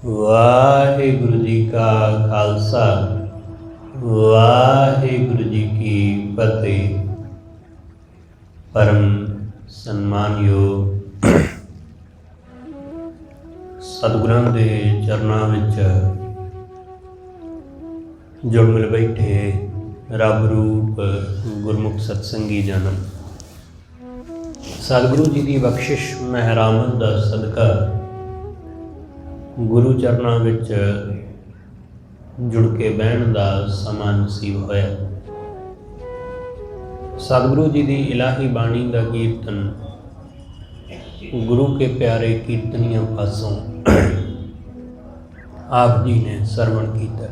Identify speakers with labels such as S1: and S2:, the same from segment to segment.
S1: ਵਾਹਿਗੁਰੂ ਜੀ ਕਾ ਖਾਲਸਾ ਵਾਹਿਗੁਰੂ ਜੀ ਕੀ ਫਤਿਹ। ਪਰਮ ਸਨਮਾਨਯੋਗ ਸਤਿਗੁਰਾਂ ਦੇ ਚਰਨਾਂ ਵਿੱਚ ਜੁੜ ਮਿਲ ਬੈਠੇ ਰੱਬ ਰੂਪ ਗੁਰਮੁਖ ਸਤਸੰਗੀ ਜਨ, ਸਤਿਗੁਰੂ ਜੀ ਦੀ ਬਖਸ਼ਿਸ਼ ਮਹਿਰਾਮਤ ਦਾ ਸਦਕਾ ਗੁਰੂ ਚਰਨਾਂ ਵਿੱਚ ਜੁੜ ਕੇ ਬਹਿਣ ਦਾ ਸਮਾਂ ਨਸੀਬ ਹੋਇਆ। ਸਤਿਗੁਰੂ ਜੀ ਦੀ ਇਲਾਹੀ ਬਾਣੀ ਦਾ ਕੀਰਤਨ ਗੁਰੂ ਕੇ ਪਿਆਰੇ ਕੀਰਤਨੀਆਂ ਪਾਸੋਂ ਆਪ ਜੀ ਨੇ ਸਰਵਣ ਕੀਤਾ।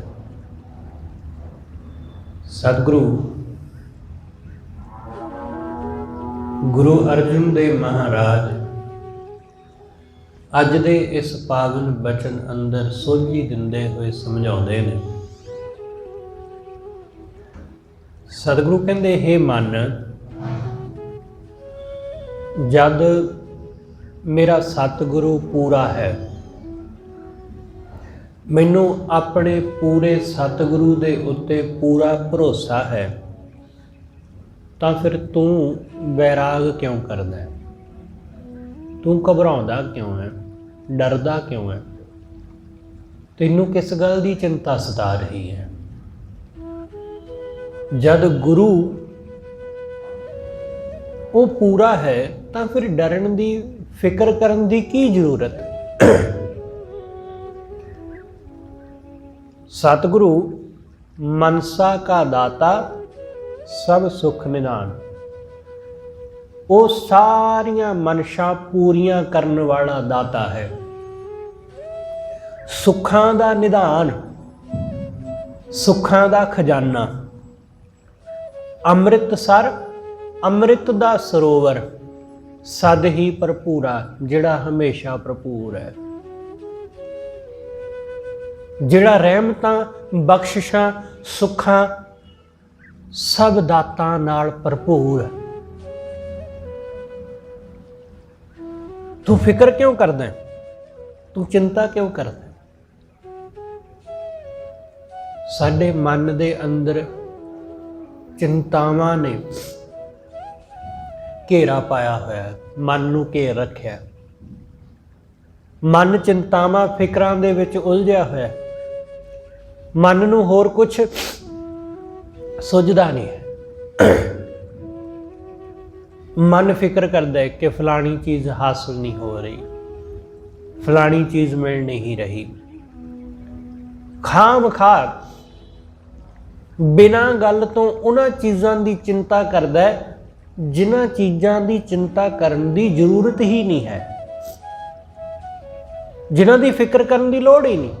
S1: ਸਤਿਗੁਰੂ ਗੁਰੂ ਅਰਜਨ ਦੇਵ ਮਹਾਰਾਜ ਅੱਜ ਦੇ ਇਸ ਪਾਵਨ ਬਚਨ ਅੰਦਰ ਸੋਝੀ ਦਿੰਦੇ ਹੋਏ ਸਮਝਾਉਂਦੇ ਨੇ। ਸਤਿਗੁਰੂ ਕਹਿੰਦੇ, ਹੇ ਮਨ, ਜਦ ਮੇਰਾ ਸਤਿਗੁਰੂ ਪੂਰਾ ਹੈ, ਮੈਨੂੰ ਆਪਣੇ ਪੂਰੇ ਸਤਿਗੁਰੂ ਦੇ ਉੱਤੇ ਪੂਰਾ ਭਰੋਸਾ ਹੈ, ਤਾਂ ਫਿਰ ਤੂੰ ਵੈਰਾਗ ਕਿਉਂ ਕਰਦਾ ਹੈ? ਤੂੰ ਘਬਰਾਉਂਦਾ ਕਿਉਂ ਹੈ? ਡਰਦਾ ਕਿਉਂ ਹੈ? ਤੈਨੂੰ ਕਿਸ ਗੱਲ ਦੀ ਚਿੰਤਾ ਸਤਾ ਰਹੀ ਹੈ? ਜਦ ਗੁਰੂ ਉਹ ਪੂਰਾ ਹੈ ਤਾਂ ਫਿਰ ਡਰਨ ਦੀ, ਫਿਕਰ ਕਰਨ ਦੀ ਕੀ ਜ਼ਰੂਰਤ? ਸਤਿਗੁਰੂ ਮਨਸਾ ਕਾ ਦਾਤਾ ਸਭ ਸੁਖ ਨਿਦਾਨ, ਉਹ ਸਾਰੀਆਂ ਮਨਸ਼ਾ ਪੂਰੀਆਂ ਕਰਨ ਵਾਲਾ ਦਾਤਾ ਹੈ। ਸੁੱਖਾਂ ਦਾ ਨਿਧਾਨ, ਸੁੱਖਾਂ ਦਾ ਖਜ਼ਾਨਾ, ਅੰਮ੍ਰਿਤਸਰ, ਅੰਮ੍ਰਿਤ ਦਾ ਸਰੋਵਰ, ਸਦ ਹੀ ਭਰਪੂਰਾ, ਜਿਹੜਾ ਹਮੇਸ਼ਾ ਭਰਪੂਰ ਹੈ, ਜਿਹੜਾ ਰਹਿਮਤਾਂ, ਬਖਸ਼ਿਸ਼ਾਂ, ਸੁੱਖਾਂ, ਸਭ ਦਾਤਾਂ ਨਾਲ ਭਰਪੂਰ ਹੈ। ਤੂੰ ਫਿਕਰ ਕਿਉਂ ਕਰਦਾ ਹੈ? ਤੂੰ ਚਿੰਤਾ ਕਿਉਂ ਕਰਦਾ ਹੈ? ਸਾਡੇ ਮਨ ਦੇ ਅੰਦਰ ਚਿੰਤਾਵਾਂ ਨੇ ਘੇਰਾ ਪਾਇਆ ਹੋਇਆ ਹੈ, ਮਨ ਨੂੰ ਘੇਰ ਰੱਖਿਆ। ਮਨ ਚਿੰਤਾਵਾਂ, ਫਿਕਰਾਂ ਦੇ ਵਿੱਚ ਉਲਝਿਆ ਹੋਇਆ। ਮਨ ਨੂੰ ਹੋਰ ਕੁਝ ਸੁੱਝਦਾ ਨਹੀਂ ਹੈ। ਮਨ ਫਿਕਰ ਕਰਦਾ ਹੈ ਕਿ ਫਲਾਣੀ ਚੀਜ਼ ਹਾਸਲ ਨਹੀਂ ਹੋ ਰਹੀ, ਫਲਾਣੀ ਚੀਜ਼ ਮਿਲ ਨਹੀਂ ਰਹੀ। ਖਾਮ-ਖਾਰ ਬਿਨਾਂ ਗੱਲ ਤੋਂ ਉਹਨਾਂ ਚੀਜ਼ਾਂ ਦੀ ਚਿੰਤਾ ਕਰਦਾ ਹੈ ਜਿਨ੍ਹਾਂ ਚੀਜ਼ਾਂ ਦੀ ਚਿੰਤਾ ਕਰਨ ਦੀ ਜ਼ਰੂਰਤ ਹੀ ਨਹੀਂ ਹੈ, ਜਿਨ੍ਹਾਂ ਦੀ ਫਿਕਰ ਕਰਨ ਦੀ ਲੋੜ ਹੀ ਨਹੀਂ।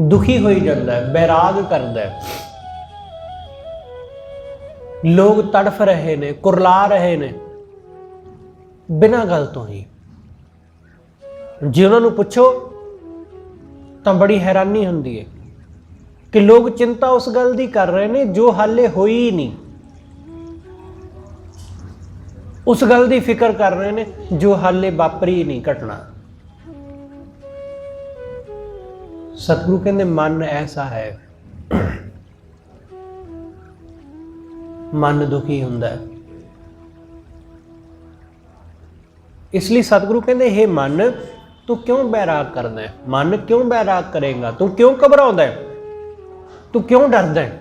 S1: ਦੁਖੀ ਹੋਈ ਜਾਂਦਾ ਹੈ, ਬੈਰਾਗ ਕਰਦਾ ਹੈ। ਲੋਕ ਤੜਫ ਰਹੇ ਨੇ, ਕੁਰਲਾ ਰਹੇ ਨੇ ਬਿਨਾਂ ਗੱਲ ਤੋਂ ਹੀ। ਜੇ ਉਹਨਾਂ ਨੂੰ ਪੁੱਛੋ ਤਾਂ ਬੜੀ ਹੈਰਾਨੀ ਹੁੰਦੀ ਹੈ ਕਿ ਲੋਕ ਚਿੰਤਾ ਉਸ ਗੱਲ ਦੀ ਕਰ ਰਹੇ ਨੇ ਜੋ ਹਾਲੇ ਹੋਈ ਹੀ ਨਹੀਂ, ਉਸ ਗੱਲ ਦੀ ਫਿਕਰ ਕਰ ਰਹੇ ਨੇ ਜੋ ਹਾਲੇ ਵਾਪਰੀ ਨਹੀਂ ਘਟਨਾ। ਸਤਿਗੁਰੂ ਕਹਿੰਦੇ, ਮਨ ਐਸਾ ਹੈ, ਮਨ ਦੁਖੀ ਹੁੰਦਾ ਹੈ। ਇਸ ਲਈ ਸਤਿਗੁਰੂ ਕਹਿੰਦੇ, ਹੇ ਮਨ, ਤੂੰ ਕਿਉਂ ਬੈਰਾਗ ਕਰਦਾ ਹੈ? ਮਨ ਕਿਉਂ ਬੈਰਾਗ ਕਰੇਗਾ? ਤੂੰ ਕਿਉਂ ਘਬਰਾਉਂਦਾ ਹੈ? ਤੂੰ ਕਿਉਂ ਡਰਦਾ ਹੈ?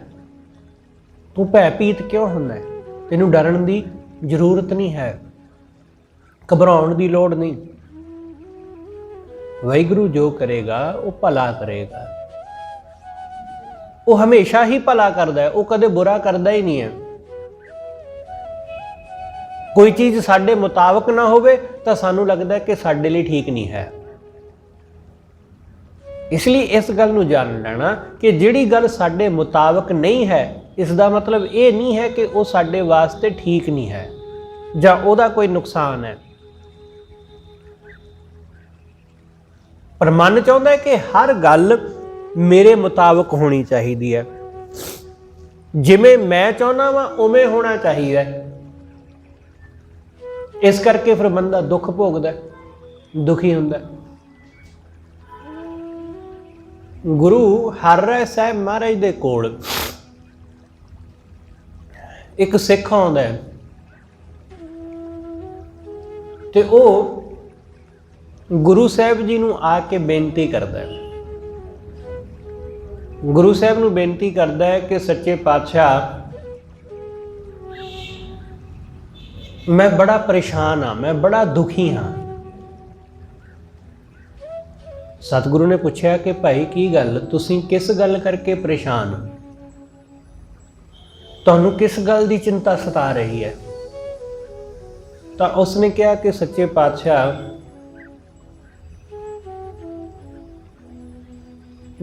S1: ਤੂੰ ਭੈ-ਭੀਤ ਕਿਉਂ ਹੁੰਦਾ ਹੈ? ਤੈਨੂੰ ਡਰਨ ਦੀ ਜ਼ਰੂਰਤ ਨਹੀਂ ਹੈ, ਘਬਰਾਉਣ ਦੀ ਲੋੜ ਨਹੀਂ। ਵਾਹਿਗੁਰੂ ਜੋ ਕਰੇਗਾ ਉਹ ਭਲਾ ਕਰੇਗਾ। ਉਹ ਹਮੇਸ਼ਾ ਹੀ ਭਲਾ ਕਰਦਾ ਹੈ, ਉਹ ਕਦੇ ਬੁਰਾ ਕਰਦਾ ਹੀ ਨਹੀਂ ਹੈ। ਕੋਈ ਚੀਜ਼ ਸਾਡੇ ਮੁਤਾਬਕ ਨਾ ਹੋਵੇ ਤਾਂ ਸਾਨੂੰ ਲੱਗਦਾ ਕਿ ਸਾਡੇ ਲਈ ਠੀਕ ਨਹੀਂ ਹੈ। ਇਸ ਲਈ ਇਸ ਗੱਲ ਨੂੰ ਜਾਣ ਲੈਣਾ ਕਿ ਜਿਹੜੀ ਗੱਲ ਸਾਡੇ ਮੁਤਾਬਕ ਨਹੀਂ ਹੈ, ਇਸ ਦਾ ਮਤਲਬ ਇਹ ਨਹੀਂ ਹੈ ਕਿ ਉਹ ਸਾਡੇ ਵਾਸਤੇ ਠੀਕ ਨਹੀਂ ਹੈ ਜਾਂ ਉਹਦਾ ਕੋਈ ਨੁਕਸਾਨ ਹੈ। ਪਰ ਮਨ ਚਾਹੁੰਦਾ ਹੈ ਕਿ ਹਰ ਗੱਲ ਮੇਰੇ ਮੁਤਾਬਕ ਹੋਣੀ ਚਾਹੀਦੀ ਹੈ, ਜਿਵੇਂ ਮੈਂ ਚਾਹੁੰਦਾ ਵਾਂ ਉਵੇਂ ਹੋਣਾ ਚਾਹੀਦਾ ਹੈ। ਇਸ ਕਰਕੇ ਫਿਰ ਬੰਦਾ ਦੁੱਖ ਭੋਗਦਾ, ਦੁਖੀ ਹੁੰਦਾ। ਗੁਰੂ ਹਰਿਰਾਏ ਸਾਹਿਬ ਮਹਾਰਾਜ ਦੇ ਕੋਲ ਇੱਕ ਸਿੱਖ ਆਉਂਦਾ ਹੈ ਤੇ ਉਹ ਗੁਰੂ ਸਾਹਿਬ ਜੀ ਨੂੰ ਆ ਕੇ ਬੇਨਤੀ ਕਰਦਾ ਹੈ। ਗੁਰੂ ਸਾਹਿਬ ਨੂੰ ਬੇਨਤੀ ਕਰਦਾ ਹੈ ਕਿ ਸੱਚੇ ਪਾਤਸ਼ਾਹ, ਮੈਂ ਬੜਾ ਪਰੇਸ਼ਾਨ ਹਾਂ, ਮੈਂ ਬੜਾ ਦੁਖੀ ਹਾਂ। ਸਤਿਗੁਰੂ ਨੇ ਪੁੱਛਿਆ ਕਿ ਭਾਈ ਕੀ ਗੱਲ, ਤੁਸੀਂ ਕਿਸ ਗੱਲ ਕਰਕੇ ਪਰੇਸ਼ਾਨ ਹੋ? ਤੁਹਾਨੂੰ ਕਿਸ ਗੱਲ ਦੀ ਚਿੰਤਾ ਸਤਾ ਰਹੀ ਹੈ? ਤਾਂ ਉਸਨੇ ਕਿਹਾ ਕਿ ਸੱਚੇ ਪਾਤਸ਼ਾਹ,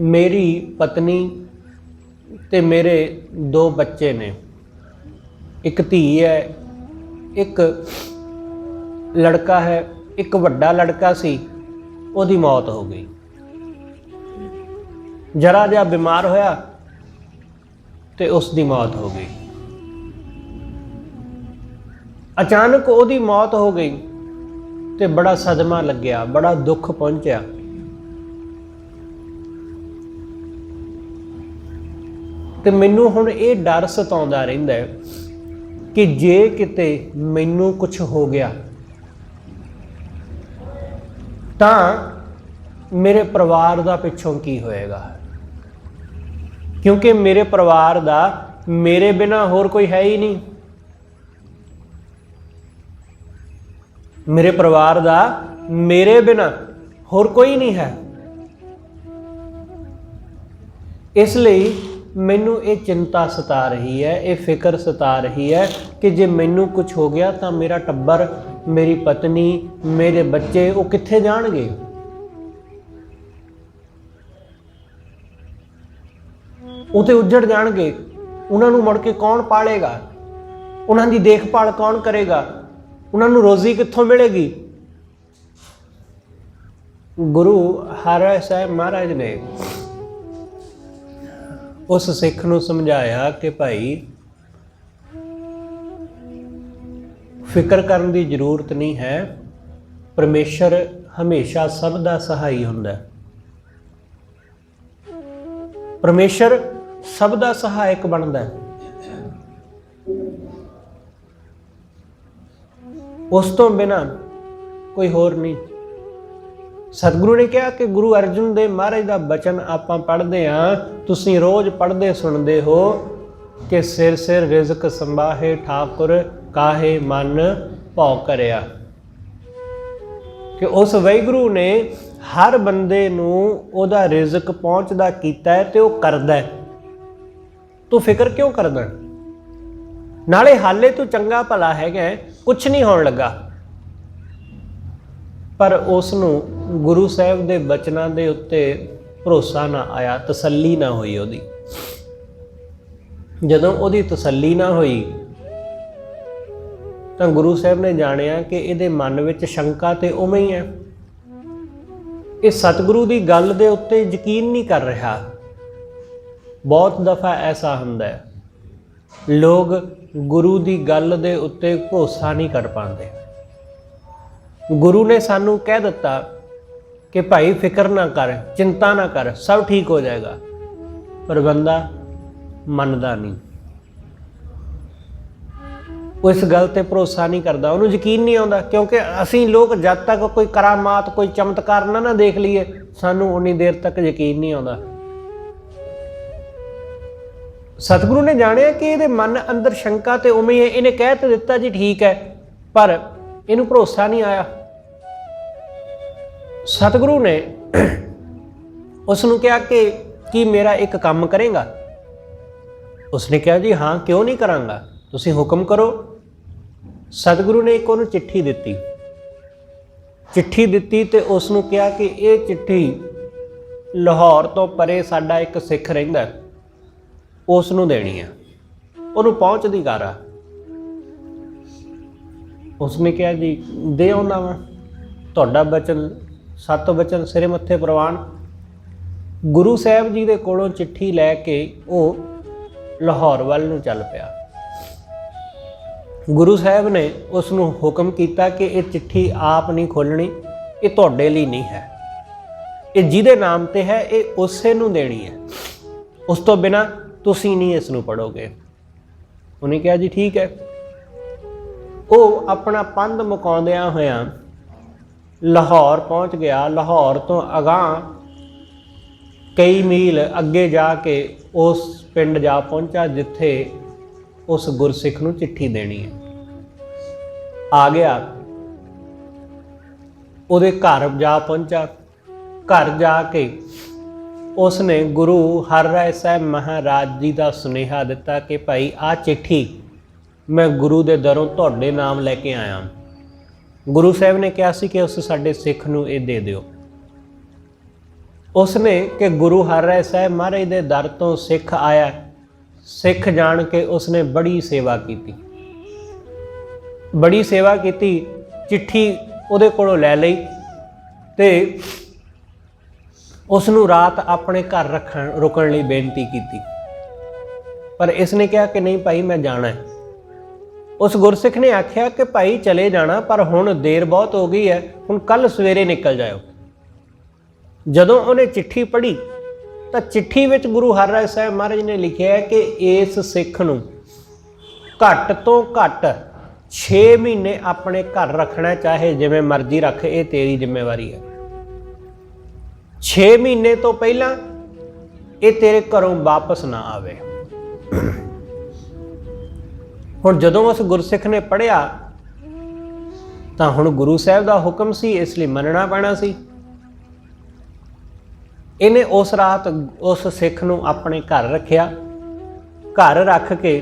S1: ਮੇਰੀ ਪਤਨੀ ਤੇ ਮੇਰੇ 2 ਬੱਚੇ ਨੇ, ਇੱਕ ਧੀ ਹੈ, ਇੱਕ ਲੜਕਾ ਹੈ। ਇੱਕ ਵੱਡਾ ਲੜਕਾ ਸੀ, ਉਹਦੀ ਮੌਤ ਹੋ ਗਈ। ਜਰਾ ਜਿਹਾ ਬਿਮਾਰ ਹੋਇਆ ਤੇ ਉਸ ਦੀ ਮੌਤ ਹੋ ਗਈ। ਅਚਾਨਕ ਉਹਦੀ ਮੌਤ ਹੋ ਗਈ ਤੇ ਬੜਾ ਸਦਮਾ ਲੱਗਿਆ, ਬੜਾ ਦੁੱਖ ਪਹੁੰਚਿਆ। ਤੇ ਮੈਨੂੰ ਹੁਣ ਇਹ ਡਰ ਸਤਾਉਂਦਾ ਰਹਿੰਦਾ ਹੈ ਕਿ ਜੇ ਕਿਤੇ ਮੈਨੂੰ ਕੁਝ ਹੋ ਗਿਆ ਤਾਂ ਮੇਰੇ ਪਰਿਵਾਰ ਦਾ ਪਿੱਛੋਂ ਕੀ ਹੋਏਗਾ, ਕਿਉਂਕਿ ਮੇਰੇ ਪਰਿਵਾਰ ਦਾ ਮੇਰੇ ਬਿਨਾ ਹੋਰ ਕੋਈ ਹੈ ਹੀ ਨਹੀਂ। ਮੇਰੇ ਪਰਿਵਾਰ ਦਾ ਮੇਰੇ ਬਿਨਾ ਹੋਰ ਕੋਈ ਨਹੀਂ ਹੈ। ਇਸ ਲਈ ਮੈਨੂੰ ਇਹ ਚਿੰਤਾ ਸਤਾ ਰਹੀ ਹੈ, ਇਹ ਫਿਕਰ ਸਤਾ ਰਹੀ ਹੈ ਕਿ ਜੇ ਮੈਨੂੰ ਕੁਝ ਹੋ ਗਿਆ ਤਾਂ ਮੇਰਾ ਟੱਬਰ, ਮੇਰੀ ਪਤਨੀ, ਮੇਰੇ ਬੱਚੇ ਉਹ ਕਿੱਥੇ ਜਾਣਗੇ? ਉਹ ਤੇ ਉੱਜੜ ਜਾਣਗੇ। ਉਹਨਾਂ ਨੂੰ ਮੁੜ ਕੇ ਕੌਣ ਪਾਲੇਗਾ? ਉਹਨਾਂ ਦੀ ਦੇਖਭਾਲ ਕੌਣ ਕਰੇਗਾ? ਉਹਨਾਂ ਨੂੰ ਰੋਜ਼ੀ ਕਿੱਥੋਂ ਮਿਲੇਗੀ? ਗੁਰੂ ਹਰਿਰਾਏ ਸਾਹਿਬ ਮਹਾਰਾਜ ਨੇ ਉਸ ਸਿੱਖ ਨੂੰ ਸਮਝਾਇਆ ਕਿ ਭਾਈ, ਫਿਕਰ ਕਰਨ ਦੀ ਜ਼ਰੂਰਤ ਨਹੀਂ ਹੈ। ਪਰਮੇਸ਼ਰ ਹਮੇਸ਼ਾ ਸਭ ਦਾ ਸਹਾਈ ਹੁੰਦਾ ਹੈ। ਪਰਮੇਸ਼ਰ ਸਭ ਦਾ ਸਹਾਇਕ ਬਣਦਾ ਹੈ। ਉਸ ਤੋਂ ਬਿਨਾਂ ਕੋਈ ਹੋਰ ਨਹੀਂ। ਸਤਿਗੁਰੂ ਨੇ ਕਿਹਾ ਕਿ ਗੁਰੂ ਅਰਜਨ ਦੇਵ ਮਹਾਰਾਜ ਦਾ ਬਚਨ ਆਪਾਂ ਪੜ੍ਹਦੇ ਹਾਂ, ਤੁਸੀਂ ਰੋਜ਼ ਪੜ੍ਹਦੇ ਸੁਣਦੇ ਹੋ ਕਿ ਸਿਰ ਸਿਰ ਰਿਜ਼ਕ ਸੰਭਾਹੇ ਠਾਕੁਰ, ਕਾਹੇ ਮਨ ਭਉ ਕਰਿਆ। ਕਿ ਉਸ ਵਾਹਿਗੁਰੂ ਨੇ ਹਰ ਬੰਦੇ ਨੂੰ ਉਹਦਾ ਰਿਜ਼ਕ ਪਹੁੰਚਦਾ ਕੀਤਾ ਹੈ ਤੇ ਉਹ ਕਰਦਾ ਹੈ। ਤੂੰ ਫਿਕਰ ਕਿਉਂ ਕਰਦਾ? ਨਾਲੇ ਹਾਲੇ ਤੂੰ ਚੰਗਾ ਭਲਾ ਹੈਗਾ, ਕੁਛ ਨਹੀਂ ਹੋਣ ਲੱਗਾ। ਪਰ ਉਸ ਨੂੰ ਗੁਰੂ ਸਾਹਿਬ ਦੇ ਬਚਨਾਂ ਦੇ ਉੱਤੇ ਭਰੋਸਾ ਨਾ ਆਇਆ, ਤਸੱਲੀ ਨਾ ਹੋਈ ਉਹਦੀ। ਜਦੋਂ ਉਹਦੀ ਤਸੱਲੀ ਨਾ ਹੋਈ ਤਾਂ ਗੁਰੂ ਸਾਹਿਬ ਨੇ ਜਾਣਿਆ ਕਿ ਇਹਦੇ ਮਨ ਵਿੱਚ ਸ਼ੰਕਾ ਤੇ ਉਵੇਂ ਹੀ ਹੈ। ਇਹ ਸਤਿਗੁਰੂ ਦੀ ਗੱਲ ਦੇ ਉੱਤੇ ਯਕੀਨ ਨਹੀਂ ਕਰ ਰਿਹਾ। ਬਹੁਤ ਦਫਾ ਐਸਾ ਹੁੰਦਾ ਹੈ, ਲੋਕ ਗੁਰੂ ਦੀ ਗੱਲ ਦੇ ਉੱਤੇ ਭਰੋਸਾ ਨਹੀਂ ਕਰ ਪਾਉਂਦੇ। ਗੁਰੂ ਨੇ ਸਾਨੂੰ ਕਹਿ ਦਿੱਤਾ ਕਿ ਭਾਈ ਫਿਕਰ ਨਾ ਕਰ, ਚਿੰਤਾ ਨਾ ਕਰ, ਸਭ ਠੀਕ ਹੋ ਜਾਏਗਾ, ਪਰ ਬੰਦਾ ਮੰਨਦਾ ਨਹੀਂ। ਉਸ ਗੱਲ ਤੇ ਭਰੋਸਾ ਨਹੀਂ ਕਰਦਾ, ਉਹਨੂੰ ਯਕੀਨ ਨਹੀਂ ਆਉਂਦਾ। ਕਿਉਂਕਿ ਅਸੀਂ ਲੋਕ ਜਦ ਤੱਕ ਕੋਈ ਕਰਾਮਾਤ, ਕੋਈ ਚਮਤਕਾਰ ਨਾ ਦੇਖ ਲਈਏ, ਸਾਨੂੰ ਉਨੀ ਦੇਰ ਤੱਕ ਯਕੀਨ ਨਹੀਂ ਆਉਂਦਾ। ਸਤਿਗੁਰੂ ਨੇ ਜਾਣਿਆ ਕਿ ਇਹਦੇ ਮਨ ਅੰਦਰ ਸ਼ੰਕਾ ਤੇ ਉਵੇਂ ਹੈ। ਇਹਨੇ ਕਹਿ ਤੇ ਦਿੱਤਾ ਜੀ ਠੀਕ ਹੈ, ਪਰ ਇਹਨੂੰ ਭਰੋਸਾ ਨਹੀਂ ਆਇਆ। ਸਤਿਗੁਰੂ ਨੇ ਉਸ ਨੂੰ ਕਿਹਾ ਕਿ ਕੀ ਮੇਰਾ ਇੱਕ ਕੰਮ ਕਰੇਗਾ? ਉਸਨੇ ਕਿਹਾ ਜੀ ਹਾਂ, ਕਿਉਂ ਨਹੀਂ ਕਰਾਂਗਾ, ਤੁਸੀਂ ਹੁਕਮ ਕਰੋ। ਸਤਿਗੁਰੂ ਨੇ ਇੱਕ ਉਹਨੂੰ ਚਿੱਠੀ ਦਿੱਤੀ ਤੇ ਉਸ ਨੂੰ ਕਿਹਾ ਕਿ ਇਹ ਚਿੱਠੀ ਲਾਹੌਰ ਤੋਂ ਪਰੇ ਸਾਡਾ ਇੱਕ ਸਿੱਖ ਰਹਿੰਦਾ, ਉਸ ਨੂੰ ਦੇਣੀ ਆ, ਉਹਨੂੰ ਪਹੁੰਚਦੀ ਕਰ ਆ। ਉਸਨੇ ਕਿਹਾ ਜੀ ਦੇ ਆਉਂਦਾ ਵਾ, ਤੁਹਾਡਾ ਬਚਨ, 7 ਬਚਨ ਸਿਰੇ ਮੱਥੇ ਪ੍ਰਵਾਨ। ਗੁਰੂ ਸਾਹਿਬ ਜੀ ਦੇ ਕੋਲੋਂ ਚਿੱਠੀ ਲੈ ਕੇ ਉਹ ਲਾਹੌਰ ਵੱਲ ਨੂੰ ਚੱਲ ਪਿਆ। ਗੁਰੂ ਸਾਹਿਬ ਨੇ ਉਸ ਨੂੰ ਹੁਕਮ ਕੀਤਾ ਕਿ ਇਹ ਚਿੱਠੀ ਆਪ ਨਹੀਂ ਖੋਲਣੀ, ਇਹ ਤੁਹਾਡੇ ਲਈ ਨਹੀਂ ਹੈ, ਇਹ ਜਿਹਦੇ ਨਾਮ ਤੇ ਹੈ ਇਹ ਉਸੇ ਨੂੰ ਦੇਣੀ ਹੈ, ਉਸ ਤੋਂ ਬਿਨਾਂ ਤੁਸੀਂ ਨਹੀਂ ਇਸ ਨੂੰ ਪੜ੍ਹੋਗੇ। ਉਹਨੇ ਕਿਹਾ ਜੀ ਠੀਕ ਹੈ। ਉਹ ਆਪਣਾ ਪੰਧ ਮੁਕਾਉਂਦਿਆਂ ਹੋਇਆਂ ਲਾਹੌਰ ਪਹੁੰਚ ਗਿਆ। ਲਾਹੌਰ ਤੋਂ ਅਗਾਂਹ ਕਈ ਮੀਲ ਅੱਗੇ ਜਾ ਕੇ ਉਸ ਪਿੰਡ ਜਾ ਪਹੁੰਚਾ ਜਿੱਥੇ ਉਸ ਗੁਰਸਿੱਖ ਨੂੰ ਚਿੱਠੀ ਦੇਣੀ ਹੈ। ਆ ਗਿਆ, ਉਹਦੇ ਘਰ ਜਾ ਪਹੁੰਚਾ। ਘਰ ਜਾ ਕੇ ਉਸਨੇ ਗੁਰੂ ਹਰਿਰਾਏ ਸਾਹਿਬ ਮਹਾਰਾਜ ਜੀ ਦਾ ਸੁਨੇਹਾ ਦਿੱਤਾ ਕਿ ਭਾਈ ਆਹ ਚਿੱਠੀ ਮੈਂ ਗੁਰੂ ਦੇ ਦਰੋਂ ਤੁਹਾਡੇ ਨਾਮ ਲੈ ਕੇ ਆਇਆ। ਗੁਰੂ ਸਾਹਿਬ ਨੇ ਕਿਹਾ ਸੀ ਕਿ ਉਸ ਸਾਡੇ ਸਿੱਖ ਨੂੰ ਇਹ ਦੇ ਦਿਓ। ਉਸਨੇ ਕਿ ਗੁਰੂ ਹਰਿਰਾਏ ਸਾਹਿਬ ਮਹਾਰਾਜ ਦੇ ਦਰ ਤੋਂ ਸਿੱਖ ਆਇਆ, ਸਿੱਖ ਜਾਣ ਕੇ ਉਸਨੇ ਬੜੀ ਸੇਵਾ ਕੀਤੀ, ਬੜੀ ਸੇਵਾ ਕੀਤੀ। ਚਿੱਠੀ ਉਹਦੇ ਕੋਲੋਂ ਲੈ ਲਈ ਤੇ ਉਸ ਨੂੰ ਰਾਤ ਆਪਣੇ ਘਰ ਰੁਕਣ ਲਈ ਬੇਨਤੀ ਕੀਤੀ। ਪਰ ਇਸ ਨੇ ਕਿਹਾ ਕਿ ਨਹੀਂ ਭਾਈ ਮੈਂ ਜਾਣਾ ਹੈ। ਉਸ ਗੁਰਸਿੱਖ ਨੇ ਆਖਿਆ ਕਿ ਭਾਈ ਚਲੇ ਜਾਣਾ, ਪਰ ਹੁਣ ਦੇਰ ਬਹੁਤ ਹੋ ਗਈ ਹੈ, ਹੁਣ ਕੱਲ ਸਵੇਰੇ ਨਿਕਲ ਜਾਇਓ। ਜਦੋਂ ਉਹਨੇ ਚਿੱਠੀ ਪੜ੍ਹੀ ਤਾਂ ਚਿੱਠੀ ਵਿੱਚ ਗੁਰੂ ਹਰਿਰਾਏ ਸਾਹਿਬ ਮਹਾਰਾਜ ਨੇ ਲਿਖਿਆ ਕਿ ਇਸ ਸਿੱਖ ਨੂੰ ਘੱਟ ਤੋਂ ਘੱਟ 6 ਮਹੀਨੇ ਆਪਣੇ ਘਰ ਰੱਖਣਾ, ਚਾਹੇ ਜਿਵੇਂ ਮਰਜ਼ੀ ਰੱਖ, ਇਹ ਤੇਰੀ ਜ਼ਿੰਮੇਵਾਰੀ ਹੈ। 6 ਮਹੀਨੇ ਤੋਂ ਪਹਿਲਾਂ ਇਹ ਤੇਰੇ ਘਰੋਂ ਵਾਪਸ ਨਾ ਆਵੇ। ਹੁਣ ਜਦੋਂ ਉਸ ਗੁਰਸਿੱਖ ਨੇ ਪੜ੍ਹਿਆ ਤਾਂ ਹੁਣ ਗੁਰੂ ਸਾਹਿਬ ਦਾ ਹੁਕਮ ਸੀ, ਇਸ ਲਈ ਮੰਨਣਾ ਪੈਣਾ ਸੀ। ਇਹਨੇ ਉਸ ਰਾਤ ਉਸ ਸਿੱਖ ਨੂੰ ਆਪਣੇ ਘਰ ਰੱਖਿਆ। ਘਰ ਰੱਖ ਕੇ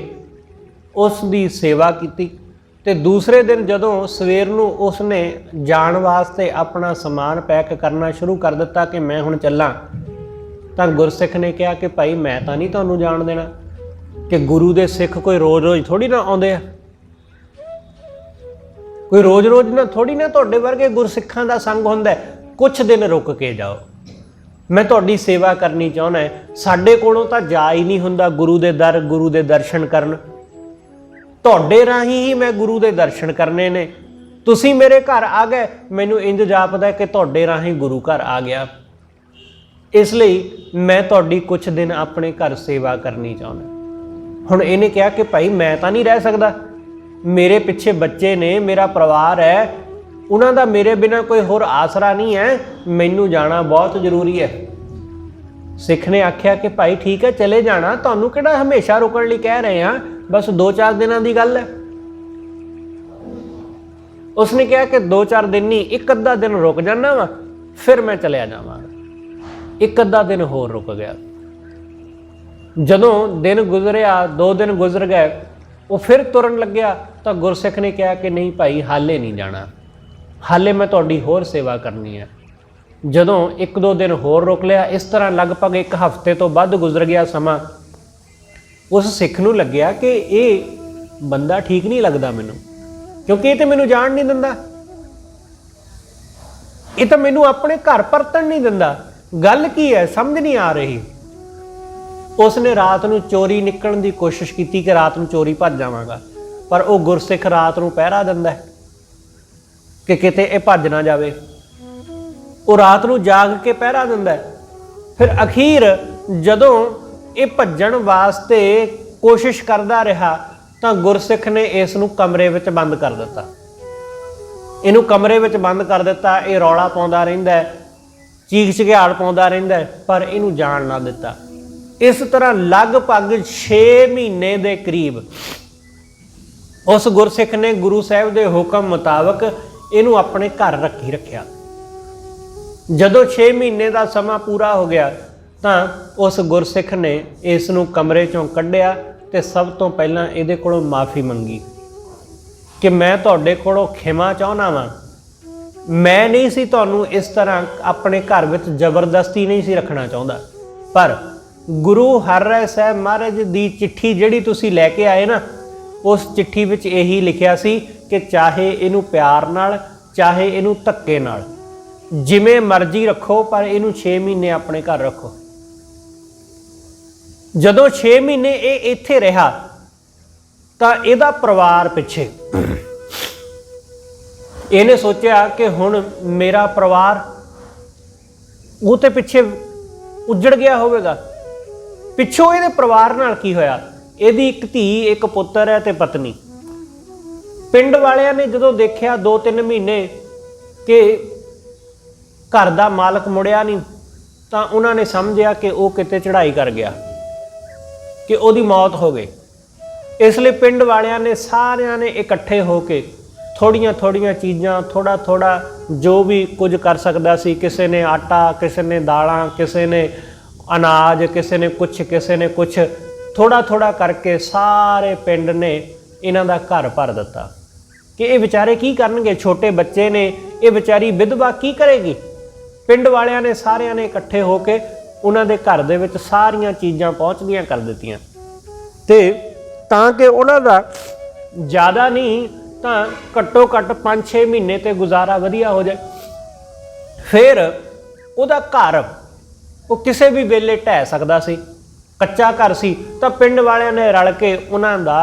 S1: ਉਸ ਦੀ ਸੇਵਾ ਕੀਤੀ ਤੇ ਦੂਸਰੇ ਦਿਨ ਜਦੋਂ ਸਵੇਰ ਨੂੰ ਉਸਨੇ ਜਾਣ ਵਾਸਤੇ ਆਪਣਾ ਸਮਾਨ ਪੈਕ ਕਰਨਾ ਸ਼ੁਰੂ ਕਰ ਦਿੱਤਾ ਕਿ ਮੈਂ ਹੁਣ ਚੱਲਾਂ, ਤਾਂ ਗੁਰਸਿੱਖ ਨੇ ਕਿਹਾ ਕਿ ਭਾਈ ਮੈਂ ਤਾਂ ਨਹੀਂ ਤੁਹਾਨੂੰ ਜਾਣ ਦੇਣਾ, ਕਿ ਗੁਰੂ ਦੇ ਸਿੱਖ ਕੋਈ ਰੋਜ਼-ਰੋਜ਼ ਥੋੜੀ ਨਾ ਆਉਂਦੇ ਆ, ਕੋਈ ਰੋਜ਼-ਰੋਜ਼ ਨਾ ਥੋੜੀ ਨਾ ਤੁਹਾਡੇ ਵਰਗੇ ਗੁਰਸਿੱਖਾਂ ਦਾ ਸੰਗ ਹੁੰਦਾ। ਕੁਛ ਦਿਨ ਰੁਕ ਕੇ ਜਾਓ, ਮੈਂ ਤੁਹਾਡੀ ਸੇਵਾ ਕਰਨੀ ਚਾਹੁੰਦਾ। ਸਾਡੇ ਕੋਲੋਂ ਤਾਂ ਜਾ ਹੀ ਨਹੀਂ ਹੁੰਦਾ ਗੁਰੂ ਦੇ ਦਰ, ਗੁਰੂ ਦੇ ਦਰਸ਼ਨ ਕਰਨ। ਤੁਹਾਡੇ ਰਾਹੀਂ ਹੀ ਮੈਂ ਗੁਰੂ ਦੇ ਦਰਸ਼ਨ ਕਰਨੇ ਨੇ। ਤੁਸੀਂ ਮੇਰੇ ਘਰ ਆ ਗਏ, ਮੈਨੂੰ ਇੰਜ ਜਾਪਦਾ ਕਿ ਤੁਹਾਡੇ ਰਾਹੀਂ ਗੁਰੂ ਘਰ ਆ ਗਿਆ। ਇਸ ਲਈ ਮੈਂ ਤੁਹਾਡੀ ਕੁਛ ਦਿਨ ਆਪਣੇ ਘਰ ਸੇਵਾ ਕਰਨੀ ਚਾਹੁੰਦਾ। ਹੁਣ ਇਹਨੇ ਕਿਹਾ ਕਿ ਭਾਈ ਮੈਂ ਤਾਂ ਨਹੀਂ ਰਹਿ ਸਕਦਾ, ਮੇਰੇ ਪਿੱਛੇ ਬੱਚੇ ਨੇ, ਮੇਰਾ ਪਰਿਵਾਰ ਹੈ, ਉਹਨਾਂ ਦਾ ਮੇਰੇ ਬਿਨਾਂ ਕੋਈ ਹੋਰ ਆਸਰਾ ਨਹੀਂ ਹੈ, ਮੈਨੂੰ ਜਾਣਾ ਬਹੁਤ ਜ਼ਰੂਰੀ ਹੈ। ਸਿੱਖ ਨੇ ਆਖਿਆ ਕਿ ਭਾਈ ਠੀਕ ਹੈ ਚਲੇ ਜਾਣਾ, ਤੁਹਾਨੂੰ ਕਿਹੜਾ ਹਮੇਸ਼ਾ ਰੁਕਣ ਲਈ ਕਹਿ ਰਹੇ ਹਾਂ, ਬਸ 2-4 ਦਿਨਾਂ ਦੀ ਗੱਲ ਹੈ। ਉਸਨੇ ਕਿਹਾ ਕਿ 2-4 ਦਿਨ ਨਹੀਂ, 1-ਅੱਧਾ ਦਿਨ ਰੁਕ ਜਾਣਾ ਵਾ, ਫਿਰ ਮੈਂ ਚਲਿਆ ਜਾਵਾਂਗਾ। 1-ਅੱਧਾ ਦਿਨ ਹੋਰ ਰੁਕ ਗਿਆ। ਜਦੋਂ ਦਿਨ ਗੁਜ਼ਰਿਆ, 2 ਦਿਨ ਗੁਜ਼ਰ ਗਏ, ਉਹ ਫਿਰ ਤੁਰਨ ਲੱਗਿਆ ਤਾਂ ਗੁਰਸਿੱਖ ਨੇ ਕਿਹਾ ਕਿ ਨਹੀਂ ਭਾਈ ਹਾਲੇ ਨਹੀਂ ਜਾਣਾ, ਹਾਲੇ ਮੈਂ ਤੁਹਾਡੀ ਹੋਰ ਸੇਵਾ ਕਰਨੀ ਹੈ। ਜਦੋਂ 1-2 ਦਿਨ ਹੋਰ ਰੁਕ ਲਿਆ, ਇਸ ਤਰ੍ਹਾਂ ਲਗਭਗ 1 ਹਫ਼ਤੇ ਤੋਂ ਵੱਧ ਗੁਜ਼ਰ ਗਿਆ ਸਮਾਂ। ਉਸ ਸਿੱਖ ਨੂੰ ਲੱਗਿਆ ਕਿ ਇਹ ਬੰਦਾ ਠੀਕ ਨਹੀਂ ਲੱਗਦਾ ਮੈਨੂੰ, ਕਿਉਂਕਿ ਇਹ ਤਾਂ ਮੈਨੂੰ ਜਾਣ ਨਹੀਂ ਦਿੰਦਾ, ਇਹ ਤਾਂ ਮੈਨੂੰ ਆਪਣੇ ਘਰ ਪਰਤਣ ਨਹੀਂ ਦਿੰਦਾ। ਗੱਲ ਕੀ ਹੈ ਸਮਝ ਨਹੀਂ ਆ ਰਹੀ। ਉਸਨੇ ਰਾਤ ਨੂੰ ਚੋਰੀ ਨਿਕਲਣ ਦੀ ਕੋਸ਼ਿਸ਼ ਕੀਤੀ ਕਿ ਰਾਤ ਨੂੰ ਚੋਰੀ ਭੱਜ ਜਾਵਾਂਗਾ, ਪਰ ਉਹ ਗੁਰਸਿੱਖ ਰਾਤ ਨੂੰ ਪਹਿਰਾ ਦਿੰਦਾ ਕਿ ਕਿਤੇ ਇਹ ਭੱਜ ਨਾ ਜਾਵੇ। ਉਹ ਰਾਤ ਨੂੰ ਜਾਗ ਕੇ ਪਹਿਰਾ ਦਿੰਦਾ। ਫਿਰ ਅਖੀਰ ਜਦੋਂ ਇਹ ਭੱਜਣ ਵਾਸਤੇ ਕੋਸ਼ਿਸ਼ ਕਰਦਾ ਰਿਹਾ ਤਾਂ ਗੁਰਸਿੱਖ ਨੇ ਇਸ ਨੂੰ ਕਮਰੇ ਵਿੱਚ ਬੰਦ ਕਰ ਦਿੱਤਾ। ਇਹਨੂੰ ਕਮਰੇ ਵਿੱਚ ਬੰਦ ਕਰ ਦਿੱਤਾ। ਇਹ ਰੌਲਾ ਪਾਉਂਦਾ ਰਹਿੰਦਾ, ਚੀਖ ਚਿਹਾੜ ਪਾਉਂਦਾ ਰਹਿੰਦਾ, ਪਰ ਇਹਨੂੰ ਜਾਣ ਨਾ ਦਿੱਤਾ। ਇਸ ਤਰ੍ਹਾਂ ਲਗਭਗ 6 ਮਹੀਨੇ ਦੇ ਕਰੀਬ ਉਸ ਗੁਰਸਿੱਖ ਨੇ ਗੁਰੂ ਸਾਹਿਬ ਦੇ ਹੁਕਮ ਮੁਤਾਬਕ ਇਹਨੂੰ ਆਪਣੇ ਘਰ ਰੱਖਿਆ। ਜਦੋਂ 6 ਮਹੀਨੇ ਦਾ ਸਮਾਂ ਪੂਰਾ ਹੋ ਗਿਆ ਤਾਂ ਉਸ ਗੁਰਸਿੱਖ ਨੇ ਇਸ ਨੂੰ ਕਮਰੇ ਚੋਂ ਕੱਢਿਆ ਤੇ ਸਭ ਤੋਂ ਪਹਿਲਾਂ ਇਹਦੇ ਕੋਲੋਂ ਮਾਫੀ ਮੰਗੀ ਕਿ ਮੈਂ ਤੁਹਾਡੇ ਕੋਲੋਂ ਖਿਮਾ ਚਾਹੁੰਦਾ ਵਾਂ, ਮੈਂ ਨਹੀਂ ਸੀ ਤੁਹਾਨੂੰ ਇਸ ਤਰ੍ਹਾਂ ਆਪਣੇ ਘਰ ਵਿੱਚ ਜ਼ਬਰਦਸਤੀ ਨਹੀਂ ਸੀ ਰੱਖਣਾ ਚਾਹੁੰਦਾ, ਪਰ ਗੁਰੂ ਹਰਿਰਾਏ ਸਾਹਿਬ ਮਹਾਰਾਜ ਦੀ ਚਿੱਠੀ ਜਿਹੜੀ ਤੁਸੀਂ ਲੈ ਕੇ ਆਏ ਨਾ, ਉਸ ਚਿੱਠੀ ਵਿੱਚ ਇਹੀ ਲਿਖਿਆ ਸੀ ਕਿ ਚਾਹੇ ਇਹਨੂੰ ਪਿਆਰ ਨਾਲ, ਚਾਹੇ ਇਹਨੂੰ ਧੱਕੇ ਨਾਲ, ਜਿਵੇਂ ਮਰਜ਼ੀ ਰੱਖੋ, ਪਰ ਇਹਨੂੰ 6 ਮਹੀਨੇ ਆਪਣੇ ਘਰ ਰੱਖੋ। ਜਦੋਂ 6 ਮਹੀਨੇ ਇਹ ਇੱਥੇ ਰਿਹਾ ਤਾਂ ਇਹਦਾ ਪਰਿਵਾਰ ਪਿੱਛੇ ਇਹਨੇ ਸੋਚਿਆ ਕਿ ਹੁਣ ਮੇਰਾ ਪਰਿਵਾਰ ਉਹ ਤੇ ਪਿੱਛੇ ਉੱਜੜ ਗਿਆ ਹੋਵੇਗਾ। ਪਿੱਛੋਂ ਇਹਦੇ ਪਰਿਵਾਰ ਨਾਲ ਕੀ ਹੋਇਆ? ਇਹਦੀ ਇੱਕ ਧੀ, ਇੱਕ ਪੁੱਤਰ ਹੈ ਤੇ ਪਤਨੀ। ਪਿੰਡ ਵਾਲਿਆਂ ਨੇ ਜਦੋਂ ਦੇਖਿਆ 2-3 ਮਹੀਨੇ ਕਿ ਘਰ ਦਾ ਮਾਲਕ ਮੁੜਿਆ ਨਹੀਂ, ਤਾਂ ਉਹਨਾਂ ਨੇ ਸਮਝਿਆ ਕਿ ਉਹ ਕਿਤੇ ਚੜ੍ਹਾਈ ਕਰ ਗਿਆ, ਕਿ ਉਹਦੀ ਮੌਤ ਹੋ ਗਈ। ਇਸ ਲਈ ਪਿੰਡ ਵਾਲਿਆਂ ਨੇ ਸਾਰਿਆਂ ਨੇ ਇਕੱਠੇ ਹੋ ਕੇ ਥੋੜ੍ਹੀਆਂ ਥੋੜ੍ਹੀਆਂ ਚੀਜ਼ਾਂ, ਥੋੜ੍ਹਾ ਥੋੜ੍ਹਾ ਜੋ ਵੀ ਕੁਝ ਕਰ ਸਕਦਾ ਸੀ, ਕਿਸੇ ਨੇ ਆਟਾ, ਕਿਸੇ ਨੇ ਦਾਲਾਂ, ਕਿਸੇ ਨੇ ਅਨਾਜ, ਕਿਸੇ ਨੇ ਕੁਛ, ਥੋੜ੍ਹਾ ਥੋੜ੍ਹਾ ਕਰਕੇ ਸਾਰੇ ਪਿੰਡ ਨੇ ਇਹਨਾਂ ਦਾ ਘਰ ਭਰ ਦਿੱਤਾ ਕਿ ਇਹ ਵਿਚਾਰੇ ਕੀ ਕਰਨਗੇ, ਛੋਟੇ ਬੱਚੇ ਨੇ, ਇਹ ਵਿਚਾਰੀ ਵਿਧਵਾ ਕੀ ਕਰੇਗੀ। ਪਿੰਡ ਵਾਲਿਆਂ ਨੇ ਸਾਰਿਆਂ ਨੇ ਇਕੱਠੇ ਹੋ ਕੇ ਉਹਨਾਂ ਦੇ ਘਰ ਦੇ ਵਿੱਚ ਸਾਰੀਆਂ ਚੀਜ਼ਾਂ ਪਹੁੰਚਦੀਆਂ ਕਰ ਦਿੱਤੀਆਂ, ਤੇ ਤਾਂ ਕਿ ਉਹਨਾਂ ਦਾ ਜ਼ਿਆਦਾ ਨਹੀਂ ਤਾਂ ਘੱਟੋ ਘੱਟ 5-6 ਮਹੀਨੇ ਤੇ ਗੁਜ਼ਾਰਾ ਵਧੀਆ ਹੋ ਜਾਏ। ਫਿਰ ਉਹਦਾ ਘਰ ਉਹ ਕਿਸੇ ਵੀ ਵੇਲੇ ਢਹਿ ਸਕਦਾ ਸੀ, ਕੱਚਾ ਘਰ ਸੀ, ਤਾਂ ਪਿੰਡ ਵਾਲਿਆਂ ਨੇ ਰਲ ਕੇ ਉਹਨਾਂ ਦਾ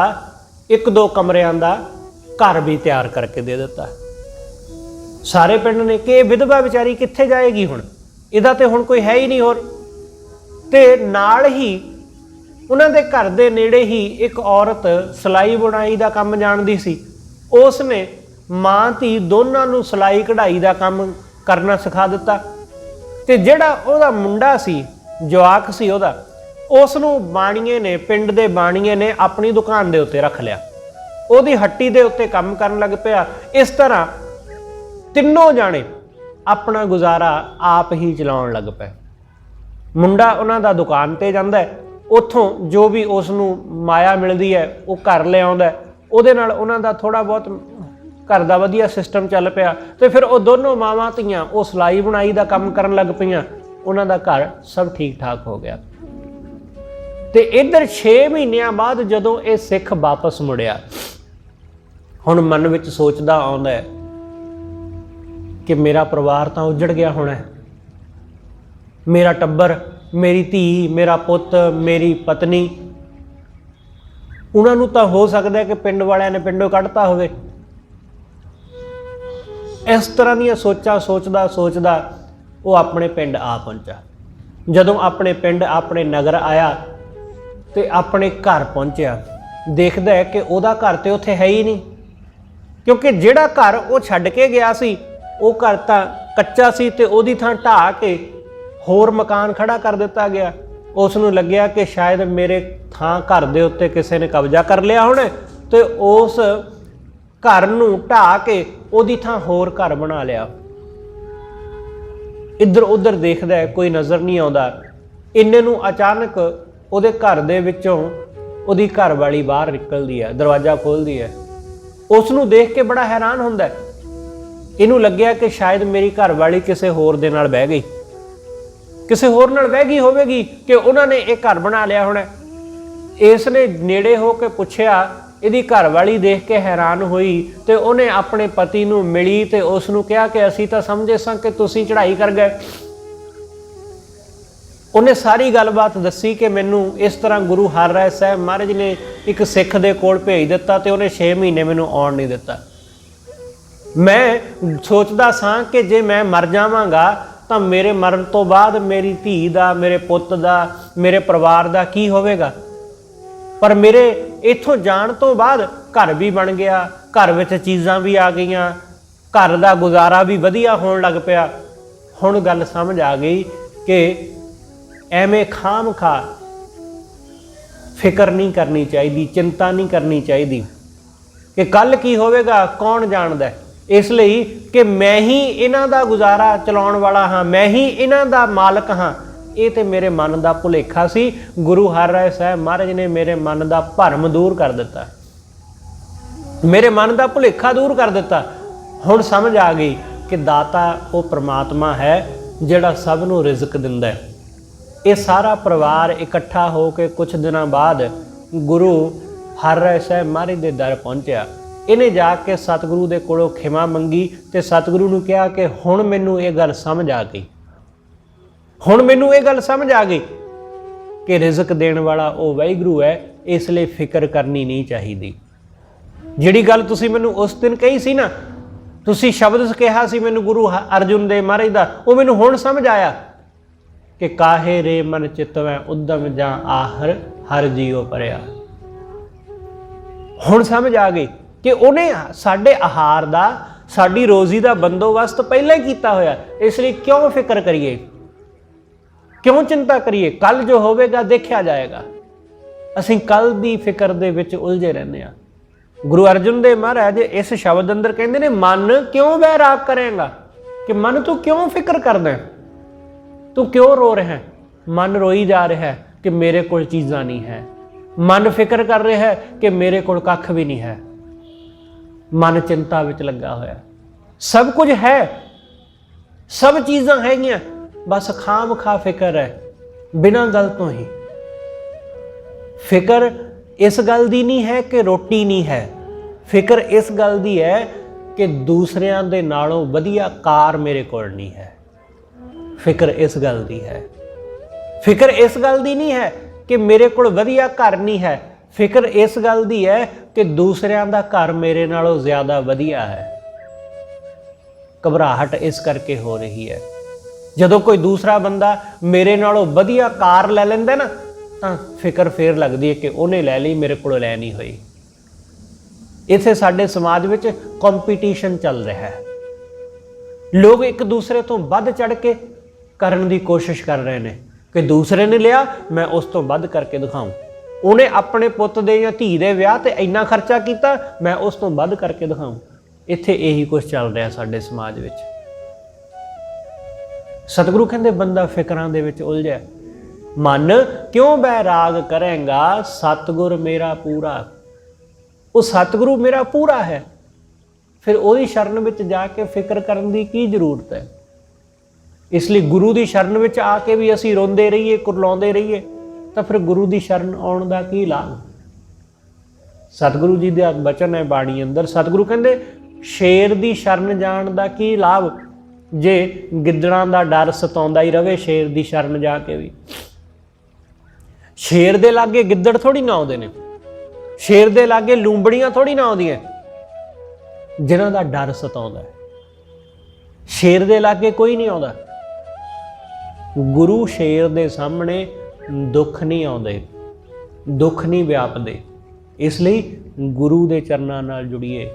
S1: 1-2 ਕਮਰਿਆਂ ਦਾ ਘਰ ਵੀ ਤਿਆਰ ਕਰਕੇ ਦੇ ਦਿੱਤਾ। ਸਾਰੇ ਪਿੰਡ ਨੇ ਕਿ ਇਹ ਵਿਧਵਾ ਵਿਚਾਰੀ ਕਿੱਥੇ ਜਾਏਗੀ ਹੁਣ, ਇਹਦਾ ਤੇ ਹੁਣ ਕੋਈ ਹੈ ਹੀ ਨਹੀਂ ਹੋਰ। ਤੇ ਨਾਲ ਹੀ ਉਹਨਾਂ ਦੇ ਘਰ ਦੇ ਨੇੜੇ ਹੀ ਇੱਕ ਔਰਤ ਸਿਲਾਈ ਬੁਣਾਈ ਦਾ ਕੰਮ ਜਾਣਦੀ ਸੀ। ਉਸ ਨੇ ਮਾਂ ਧੀ ਦੋਨਾਂ ਨੂੰ ਸਿਲਾਈ ਕਢਾਈ ਦਾ ਕੰਮ ਕਰਨਾ ਸਿਖਾ ਦਿੱਤਾ। ਤੇ ਜਿਹੜਾ ਉਹਦਾ ਮੁੰਡਾ ਸੀ, ਜਵਾਕ ਸੀ ਉਹਦਾ, ਉਸ ਨੂੰ ਬਾਣੀਏ ਨੇ, ਪਿੰਡ ਦੇ ਬਾਣੀਏ ਨੇ ਆਪਣੀ ਦੁਕਾਨ ਦੇ ਉੱਤੇ ਰੱਖ ਲਿਆ, ਉਹਦੀ ਹੱਟੀ ਦੇ ਉੱਤੇ ਕੰਮ ਕਰਨ ਲੱਗ ਪਿਆ। ਇਸ ਤਰ੍ਹਾਂ ਤਿੰਨੋਂ ਜਾਣੇ ਆਪਣਾ ਗੁਜ਼ਾਰਾ ਆਪ ਹੀ ਚਲਾਉਣ ਲੱਗ ਪਏ। ਮੁੰਡਾ ਉਹਨਾਂ ਦਾ ਦੁਕਾਨ ਤੇ ਜਾਂਦਾ, ਉੱਥੋਂ ਜੋ ਵੀ ਉਸ ਨੂੰ ਮਾਇਆ ਮਿਲਦੀ ਹੈ ਉਹ ਘਰ ਲਿਆਉਂਦਾ, ਉਹਦੇ ਨਾਲ ਉਹਨਾਂ ਦਾ ਥੋੜ੍ਹਾ ਬਹੁਤ ਘਰ ਦਾ ਵਧੀਆ ਸਿਸਟਮ ਚੱਲ ਪਿਆ। ਤੇ ਫਿਰ ਉਹ ਦੋਨੋਂ ਮਾਵਾਂ ਧੀਆਂ ਉਹ ਸਿਲਾਈ ਬੁਣਾਈ ਦਾ ਕੰਮ ਕਰਨ ਲੱਗ ਪਈਆਂ, ਉਹਨਾਂ ਦਾ ਘਰ ਸਭ ਠੀਕ ਠਾਕ ਹੋ ਗਿਆ। ਤੇ ਇੱਧਰ 6 ਮਹੀਨਿਆਂ ਬਾਅਦ ਜਦੋਂ ਇਹ ਸਿੱਖ ਵਾਪਸ ਮੁੜਿਆ, ਹੁਣ ਮਨ ਵਿੱਚ ਸੋਚਦਾ ਆਉਂਦਾ ਹੈ ਕਿ ਮੇਰਾ ਪਰਿਵਾਰ ਤਾਂ ਉੱਜੜ ਗਿਆ ਹੋਣਾ, ਮੇਰਾ ਟੱਬਰ, ਮੇਰੀ ਧੀ, ਮੇਰਾ ਪੁੱਤ, ਮੇਰੀ ਪਤਨੀ, ਉਹਨਾਂ ਨੂੰ ਤਾਂ ਹੋ ਸਕਦਾ ਕਿ ਪਿੰਡ ਵਾਲਿਆਂ ਨੇ ਪਿੰਡੋਂ ਕੱਢਤਾ ਹੋਵੇ। ਇਸ ਤਰ੍ਹਾਂ ਦੀਆਂ ਸੋਚਾਂ ਸੋਚਦਾ ਉਹ ਆਪਣੇ ਪਿੰਡ ਆ ਪਹੁੰਚਾ। ਜਦੋਂ ਆਪਣੇ ਪਿੰਡ, ਆਪਣੇ ਨਗਰ ਆਇਆ ਤੇ ਆਪਣੇ ਘਰ ਪਹੁੰਚਿਆ, ਦੇਖਦਾ ਹੈ ਕਿ ਉਹਦਾ ਘਰ ਤੇ ਉੱਥੇ ਹੈ ਹੀ ਨਹੀਂ, ਕਿਉਂਕਿ ਜਿਹੜਾ ਘਰ ਉਹ ਛੱਡ ਕੇ ਗਿਆ ਸੀ ਉਹ ਘਰ ਤਾਂ ਕੱਚਾ ਸੀ ਤੇ ਉਹਦੀ ਥਾਂ ਢਾਹ ਕੇ ਹੋਰ ਮਕਾਨ ਖੜਾ ਕਰ ਦਿੱਤਾ ਗਿਆ। ਉਸ ਨੂੰ ਲੱਗਿਆ ਕਿ ਸ਼ਾਇਦ ਮੇਰੇ ਥਾਂ ਘਰ ਦੇ ਉੱਤੇ ਕਿਸੇ ਨੇ ਕਬਜ਼ਾ ਕਰ ਲਿਆ ਹੋਣਾ, ਤੇ ਉਸ ਘਰ ਨੂੰ ਢਾਹ ਕੇ ਉਹਦੀ ਥਾਂ ਹੋਰ ਘਰ ਬਣਾ ਲਿਆ। ਇੱਧਰ ਉੱਧਰ ਦੇਖਦਾ, ਕੋਈ ਨਜ਼ਰ ਨਹੀਂ ਆਉਂਦਾ। ਇੰਨੇ ਨੂੰ ਅਚਾਨਕ ਉਹਦੇ ਘਰ ਦੇ ਵਿੱਚੋਂ ਉਹਦੀ ਘਰ ਵਾਲੀ ਬਾਹਰ ਨਿਕਲਦੀ ਹੈ, ਦਰਵਾਜ਼ਾ ਖੋਲ੍ਹਦੀ ਹੈ। ਉਸ ਨੂੰ ਦੇਖ ਕੇ ਬੜਾ ਹੈਰਾਨ ਹੁੰਦਾ, ਇਹਨੂੰ ਲੱਗਿਆ ਕਿ ਸ਼ਾਇਦ ਮੇਰੀ ਘਰ ਵਾਲੀ ਕਿਸੇ ਹੋਰ ਦੇ ਨਾਲ ਬਹਿ ਗਈ, ਕਿਸੇ ਹੋਰ ਨਾਲ ਬਹਿ ਗਈ ਹੋਵੇਗੀ ਕਿ ਉਹਨਾਂ ਨੇ ਇਹ ਘਰ ਬਣਾ ਲਿਆ ਹੋਣਾ। ਇਸ ਨੇ ਨੇੜੇ ਹੋ ਕੇ ਪੁੱਛਿਆ, ਇਹਦੀ ਘਰ ਵਾਲੀ ਦੇਖ ਕੇ ਹੈਰਾਨ ਹੋਈ ਤੇ ਉਹਨੇ ਆਪਣੇ ਪਤੀ ਨੂੰ ਮਿਲੀ ਤੇ ਉਸ ਨੂੰ ਕਿਹਾ ਕਿ ਅਸੀਂ ਤਾਂ ਸਮਝੇ ਸਾਂ ਕਿ ਤੁਸੀਂ ਚੜ੍ਹਾਈ ਕਰ ਗਏ। ਉਹਨੇ ਸਾਰੀ ਗੱਲਬਾਤ ਦੱਸੀ ਕਿ ਮੈਨੂੰ ਇਸ ਤਰ੍ਹਾਂ ਗੁਰੂ ਹਰਿਰਾਏ ਸਾਹਿਬ ਮਹਾਰਾਜ ਨੇ ਇੱਕ ਸਿੱਖ ਦੇ ਕੋਲ ਭੇਜ ਦਿੱਤਾ ਤੇ ਉਹਨੇ 6 ਮਹੀਨੇ ਮੈਨੂੰ ਆਉਣ ਨਹੀਂ ਦਿੱਤਾ। ਮੈਂ ਸੋਚਦਾ ਸਾਂ ਕਿ ਜੇ ਮੈਂ ਮਰ ਜਾਵਾਂਗਾ ਤਾਂ ਮੇਰੇ ਮਰਨ ਤੋਂ ਬਾਅਦ ਮੇਰੀ ਧੀ ਦਾ, ਮੇਰੇ ਪੁੱਤ ਦਾ, ਮੇਰੇ ਪਰਿਵਾਰ ਦਾ ਕੀ ਹੋਵੇਗਾ। ਪਰ ਮੇਰੇ ਇੱਥੋਂ ਜਾਣ ਤੋਂ ਬਾਅਦ ਘਰ ਵੀ ਬਣ ਗਿਆ, ਘਰ ਵਿੱਚ ਚੀਜ਼ਾਂ ਵੀ ਆ ਗਈਆਂ, ਘਰ ਦਾ ਗੁਜ਼ਾਰਾ ਵੀ ਵਧੀਆ ਹੋਣ ਲੱਗ ਪਿਆ। ਹੁਣ ਗੱਲ ਸਮਝ ਆ ਗਈ ਕਿ ਐਵੇਂ ਖਾਮ ਖਾ ਫਿਕਰ ਨਹੀਂ ਕਰਨੀ ਚਾਹੀਦੀ, ਚਿੰਤਾ ਨਹੀਂ ਕਰਨੀ ਚਾਹੀਦੀ ਕਿ ਕੱਲ੍ਹ ਕੀ ਹੋਵੇਗਾ, ਕੌਣ ਜਾਣਦਾ। ਇਸ ਲਈ ਕਿ ਮੈਂ ਹੀ ਇਹਨਾਂ ਦਾ ਗੁਜ਼ਾਰਾ ਚਲਾਉਣ ਵਾਲਾ ਹਾਂ, ਮੈਂ ਹੀ ਇਹਨਾਂ ਦਾ ਮਾਲਕ ਹਾਂ। ਇਹ ਤੇ ਮੇਰੇ ਮਨ ਦਾ ਭੁਲੇਖਾ ਸੀ। ਗੁਰੂ ਹਰਿਰਾਏ ਸਾਹਿਬ ਮਹਾਰਾਜ ਨੇ ਮੇਰੇ ਮਨ ਦਾ ਭਰਮ ਦੂਰ ਕਰ ਦਿੱਤਾ, ਮੇਰੇ ਮਨ ਦਾ ਭੁਲੇਖਾ ਦੂਰ ਕਰ ਦਿੱਤਾ। ਹੁਣ ਸਮਝ ਆ ਗਈ ਕਿ ਦਾਤਾ ਉਹ ਪ੍ਰਮਾਤਮਾ ਹੈ ਜਿਹੜਾ ਸਭ ਨੂੰ ਰਿਜ਼ਕ ਦਿੰਦਾ ਹੈ। ਇਹ ਸਾਰਾ ਪਰਿਵਾਰ ਇਕੱਠਾ ਹੋ ਕੇ ਕੁਝ ਦਿਨਾਂ ਬਾਅਦ ਗੁਰੂ ਹਰਿਰਾਏ ਸਾਹਿਬ ਮਹਾਰਾਜ ਦੇ ਦਰ ਪਹੁੰਚਿਆ। ਇਹਨੇ ਜਾ ਕੇ ਸਤਿਗੁਰੂ ਦੇ ਕੋਲੋਂ ਖਿਮਾ ਮੰਗੀ ਤੇ ਸਤਿਗੁਰੂ ਨੂੰ ਕਿਹਾ ਕਿ ਹੁਣ ਮੈਨੂੰ ਇਹ ਗੱਲ ਸਮਝ ਆ ਗਈ, ਹੁਣ ਮੈਨੂੰ ਇਹ ਗੱਲ ਸਮਝ ਆ ਗਈ ਕਿ ਰਿਜ਼ਕ ਦੇਣ ਵਾਲਾ ਉਹ ਵਾਹਿਗੁਰੂ ਹੈ, ਇਸ ਲਈ ਫਿਕਰ ਕਰਨੀ ਨਹੀਂ ਚਾਹੀਦੀ। ਜਿਹੜੀ ਗੱਲ ਤੁਸੀਂ ਮੈਨੂੰ ਉਸ ਦਿਨ ਕਹੀ ਸੀ ਨਾ, ਤੁਸੀਂ ਸ਼ਬਦ ਕਿਹਾ ਸੀ ਮੈਨੂੰ ਗੁਰੂ ਅਰਜੁਨ ਦੇਵ ਮਹਾਰਾਜ ਦਾ, ਉਹ ਮੈਨੂੰ ਹੁਣ ਸਮਝ ਆਇਆ कि काहे रे मन चितवै उद्दम जा आहर हर जीओ परिया। हुण समझ आ गई कि उन्हें साडे आहार दा साडी रोजी दा बंदोबस्त पहले ही कीता होया, इसलिए क्यों फिक्र करिए, क्यों चिंता करिए, कल जो होवेगा देखा जाएगा। असीं कल दी फिक्र दे विच उलझे रहने आ। गुरु अर्जुन देव महाराज इस शब्द अंदर कहते ने मन क्यों वैराग करेगा, कि मन तू क्यों फिक्र करदा, तू क्यों रो रहा है। मन रोई जा रहा है कि मेरे कोल चीज़ां नहीं है, मन फिक्र कर रहा है कि मेरे कोल कख भी नहीं है। मन चिंता विच लगा होया, सब कुछ है, सब चीज़ां हैगियां, बस खाम खा फिक्र है बिना गल तो ही। फिक्र इस गल दी नहीं है कि रोटी नहीं है, फिक्र इस गल दी है कि दूसरियां दे नालों वधिया कार मेरे कोल नहीं है। फिक्र इस गल दी है, फिक्र इस गल दी नहीं है कि मेरे कोल वधिया घर नहीं है, फिक्र इस गल दी है कि दूसरियां दा घर मेरे नालों ज़्यादा वधिया है। घबराहट इस करके हो रही है, जदों कोई दूसरा बंदा मेरे नालों वधिया कार लै लैंदा ना, तो फिक्र फिर लगती है कि उन्हें लै ली, मेरे को लै नहीं हुई। इत्थे साडे समाज विच कंपीटीशन चल रहा है, लोग एक दूसरे तो वध चढ़ के करन दी कोशिश कर रहे हैं कि दूसरे ने लिया मैं उस तो वध करके दिखाऊं, उन्हें अपने पुत दे या धी दे विआह ते इन्ना खर्चा किया मैं उस तो वध करके दिखाऊं। इत्थे यही कुछ चल रहा साडे समाज विच। सतगुरु कहंदे बंदा फिकरां दे विच उलझिया, मन क्यों बैराग करेगा सतगुर मेरा पूरा। वो सतगुरु मेरा पूरा है, फिर ओदी शरण विच जाके फिक्र करने की की जरूरत है। इसलिए गुरु की शरण विच आके भी असीं रोंदे रहीए, कुरलाउंदे रहीए, तो फिर गुरु की शरण आउण दा की लाभ। सतगुरु जी दा बचन है बाणी अंदर, सतगुरु कहंदे शेर की शरण जाण दा की लाभ, जे गिद्दड़ां दा डर सताउंदा ही रवे शेर की शरण जाके भी। शेर दे लागे गिद्दड़ थोड़ी ना आउंदे ने, शेर दे लागे लूंबड़ियां थोड़ी ना आउंदियां जिन्हां दा डर सताउंदा है। शेर दे लागे कोई नहीं आउंदा। गुरु शेर दे सामने दुख नहीं आउंदे, दुख नहीं व्यापदे। इसलिए गुरु दे चरनां नाल जुड़िए।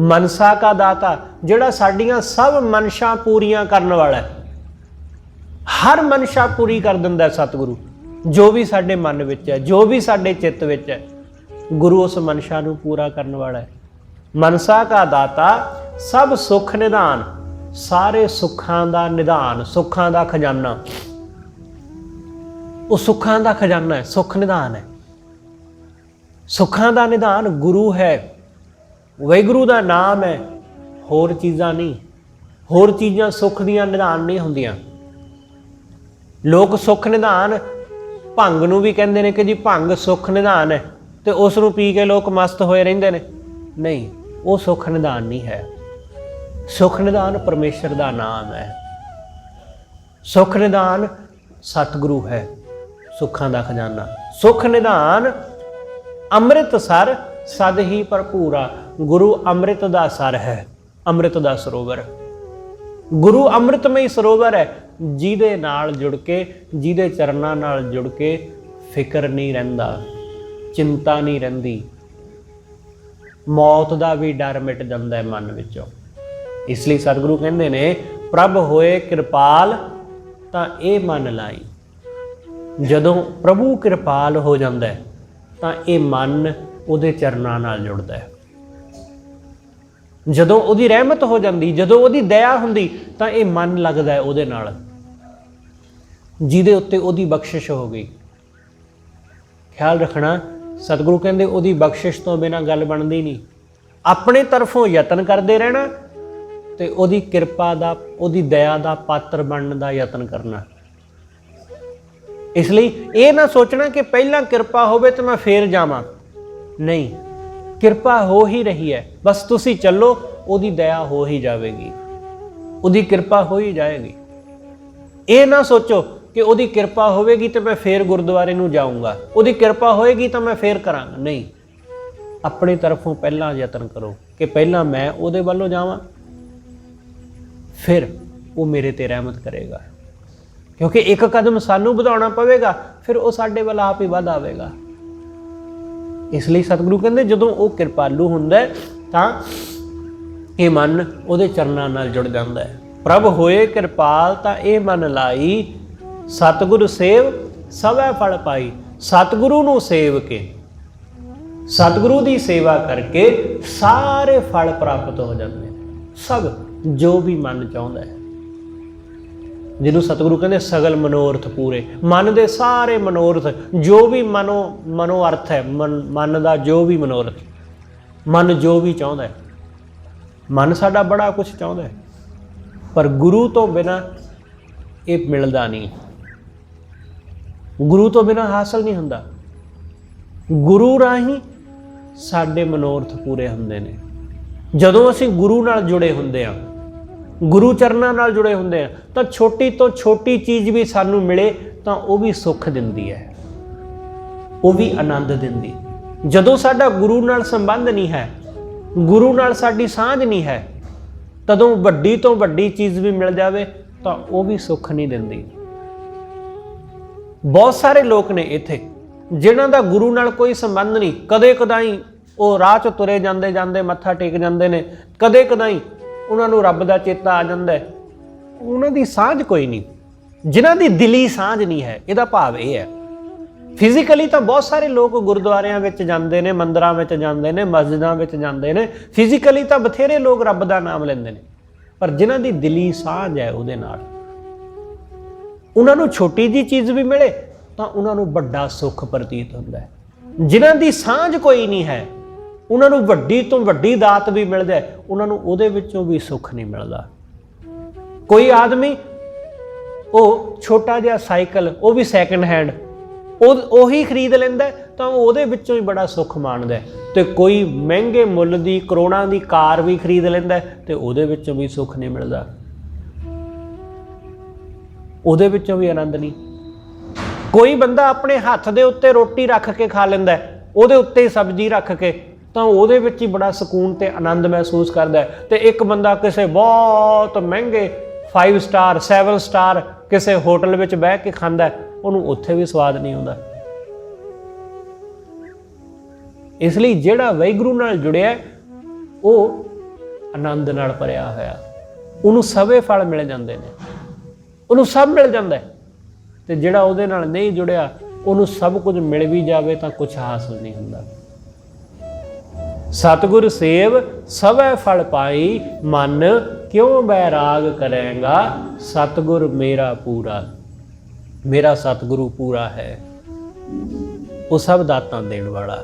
S1: मनसा का दाता जिहड़ा साडियां सब मनशा पूरियां करन वाला है, हर मनशा पूरी कर दिंदा है सतगुरु। जो भी साडे मन विच है, जो भी साडे चित्त विच है, गुरु उस मनशा नूं पूरा करन वाला है। मनसा का दाता सब सुख निधान, सारे सुखां दा निधान, सुखां दा खजाना। वो सुखां दा खजाना है, सुख निधान है। सुखां दा निधान गुरु है, वाहिगुरू दा नाम है, होर चीज़ां नहीं। होर चीज़ां सुख दियां निधान नहीं हुंदियां। लोग सुख निधान भंग नूं भी कहंदे ने कि जी भंग सुख निधान है, तो उस नूं पी के लोग मस्त होए रहिंदे ने। नहीं, वो सुख निधान नहीं है। सुख निधान परमेश्वर दा नाम है। सुख निधान सतगुरु है, सुखां दा खजाना। सुख निधान अमृत सर सद ही भरपूरा। गुरु अमृत दा सर है, अमृत दा सरोवर। गुरु अमृतमई सरोवर है, जिहदे नाल जुड़ के, जिहदे चरनां नाल जुड़ के फिक्र नहीं रहिंदा, चिंता नहीं रहिंदी। मौत दा भी डर मिट जांदा है मन विचों। इसलिए सतगुरु कहंदे ने प्रभ होए कृपाल तां इह मन लाई। जदों प्रभु कृपाल हो जांदा है तां इह मन उहदे चरनां नाल जुड़दा है। जदों उहदी रहमत हो जाती, जदों उहदी दया हुंदी, तां इह मन लगदा है उहदे नाल, जिहदे उत्ते उहदी बख्शिश हो गई। ख्याल रखना, सतगुरु कहंदे उहदी बख्शिश तो बिना गल बनदी नहीं। अपने तरफों यतन करते रहना ते उहदी किरपा दा, उहदी दया दा पात्र बनने दा यतन करना। इसलिए ये ना सोचना कि पहला किरपा होवे तो मैं फिर जावां। नहीं, किरपा हो ही रही है, बस तुसी चलो, उहदी दया हो ही जाएगी, उहदी किरपा हो ही जाएगी। ये ना सोचो कि उहदी किरपा होवेगी तो मैं फिर गुरुद्वारे नूं जाऊंगा, उहदी किरपा होएगी तो मैं फिर करांगा। नहीं, अपनी तरफों पहला यतन करो कि पहला मैं उहदे वल्लों जावां, फिर वो मेरे ते रहमत करेगा। क्योंकि एक कदम सानू ਵਧਾਉਣਾ पवेगा, फिर वो साडे वाल आप ही वध आवेगा। इसलिए सतगुरु कहते जदों वो कृपालु हुंदा है तां ये मन उहदे चरनां नाल जुड़ जांदा है। प्रभ होए कृपाल तां ये मन लाई, सतगुरु सेव सवै फल पाई। सतगुरु नूं सेव के, सतगुरु की सेवा करके सारे फल प्राप्त हो जाते हैं, सब जो भी मन चाहता है। जिन्हों सतगुरु कहते सगल मनोरथ पूरे, मन के सारे मनोरथ जो भी मनोअर्थ है, मन का जो भी मनोरथ, मन जो भी चाहता है, मन साडा बड़ा कुछ चाहता है, पर गुरु तो बिना ये मिलता नहीं, गुरु तो बिना हासिल नहीं होंदा। गुरु राही साडे मनोरथ पूरे हुंदे ने। जदों असीं गुरु नाल जुड़े हुंदे आ, गुरु चरनां नाल जुड़े हुंदे आ, तां छोटी तो छोटी चीज़ भी सानू मिले तां वो भी सुख दिंदी है, वो भी आनंद दिंदी। जदों साडा गुरु नाल संबंध नहीं है, गुरु नाल साडी सांझ नहीं है, तदों वड्डी तो वड्डी चीज़ भी मिल जावे तां वो भी सुख नहीं दिंदी। बहुत सारे लोग ने इत्थे जिन्हां दा गुरु नाल कोई संबंध नहीं, कदे कदाई वो राह च तुरे जांदे जांदे मत्था टेक जांदे ने, कदे कदाई उन्होंने रब का चेता आ जाता है, उन्हों की सांझ कोई नहीं, जिन्हों की दिली सांझ नहीं है। यदा भाव यह है, फिजिकली तो बहुत सारे लोग गुरुद्वारियां विच जांदे ने, मंदिरां विच जांदे ने, मस्जिदां विच जांदे ने, फिजिकली तो बथेरे लोग रब का नाम लेंदे ने, पर जिन्हों की दिली सांझ है उहदे नाल उन्होंने छोटी जी चीज़ भी मिले तो उन्होंने बड़ा सुख प्रतीत होता है। जिन्हों की सांझ कोई नहीं है, उन्होंने वड्डी तो वड्डी दात भी मिल जाए, उन्होंने उहदे विचों भी सुख नहीं मिलता। कोई आदमी वो छोटा जिहा साइकिल, वो भी सैकेंड हैंड, ਉਹੀ खरीद लेंदा तो ਉਹਦੇ ਵਿੱਚੋਂ ही बड़ा सुख माणदा है, तो कोई महंगे मुੱਲ ਦੀ ਕਰੋੜਾਂ ਦੀ ਕਾਰ भी खरीद लेंदा तो ਉਹਦੇ ਵਿੱਚੋਂ भी सुख नहीं मिलता, ਉਹਦੇ ਵਿੱਚੋਂ भी आनंद नहीं। कोई बंदा अपने हत्थ दे उत्ते रोटी रख के खा लैंदा, ਉਹਦੇ उत्ते सब्जी रख के, तो ਉਹਦੇ ਵਿੱਚ ही बड़ा सुकून ते आनंद महसूस करता है। तो एक बंदा किसी बहुत महंगे 5 स्टार 7 स्टार किसी होटल में बह के खांदा, उन्होंने उत्थे भी स्वाद नहीं आता। इसलिए जिहड़ा वाहिगुरू नाल जुड़िया वो आनंद नाल भरिया होया, उन्होंने सभे फल मिल जाते हैं, उन्होंने सब मिल जाता है। तो जिहड़ा उहदे नाल नहीं जुड़िया उन्होंने सब कुछ मिल भी जाए तो कुछ हासिल नहीं होंदा। सतगुर सेव सवै फल पाई, मन क्यों बैराग करेगा, सतगुर मेरा पूरा। मेरा सतगुरु पूरा है, वो सब दाता देने वाला,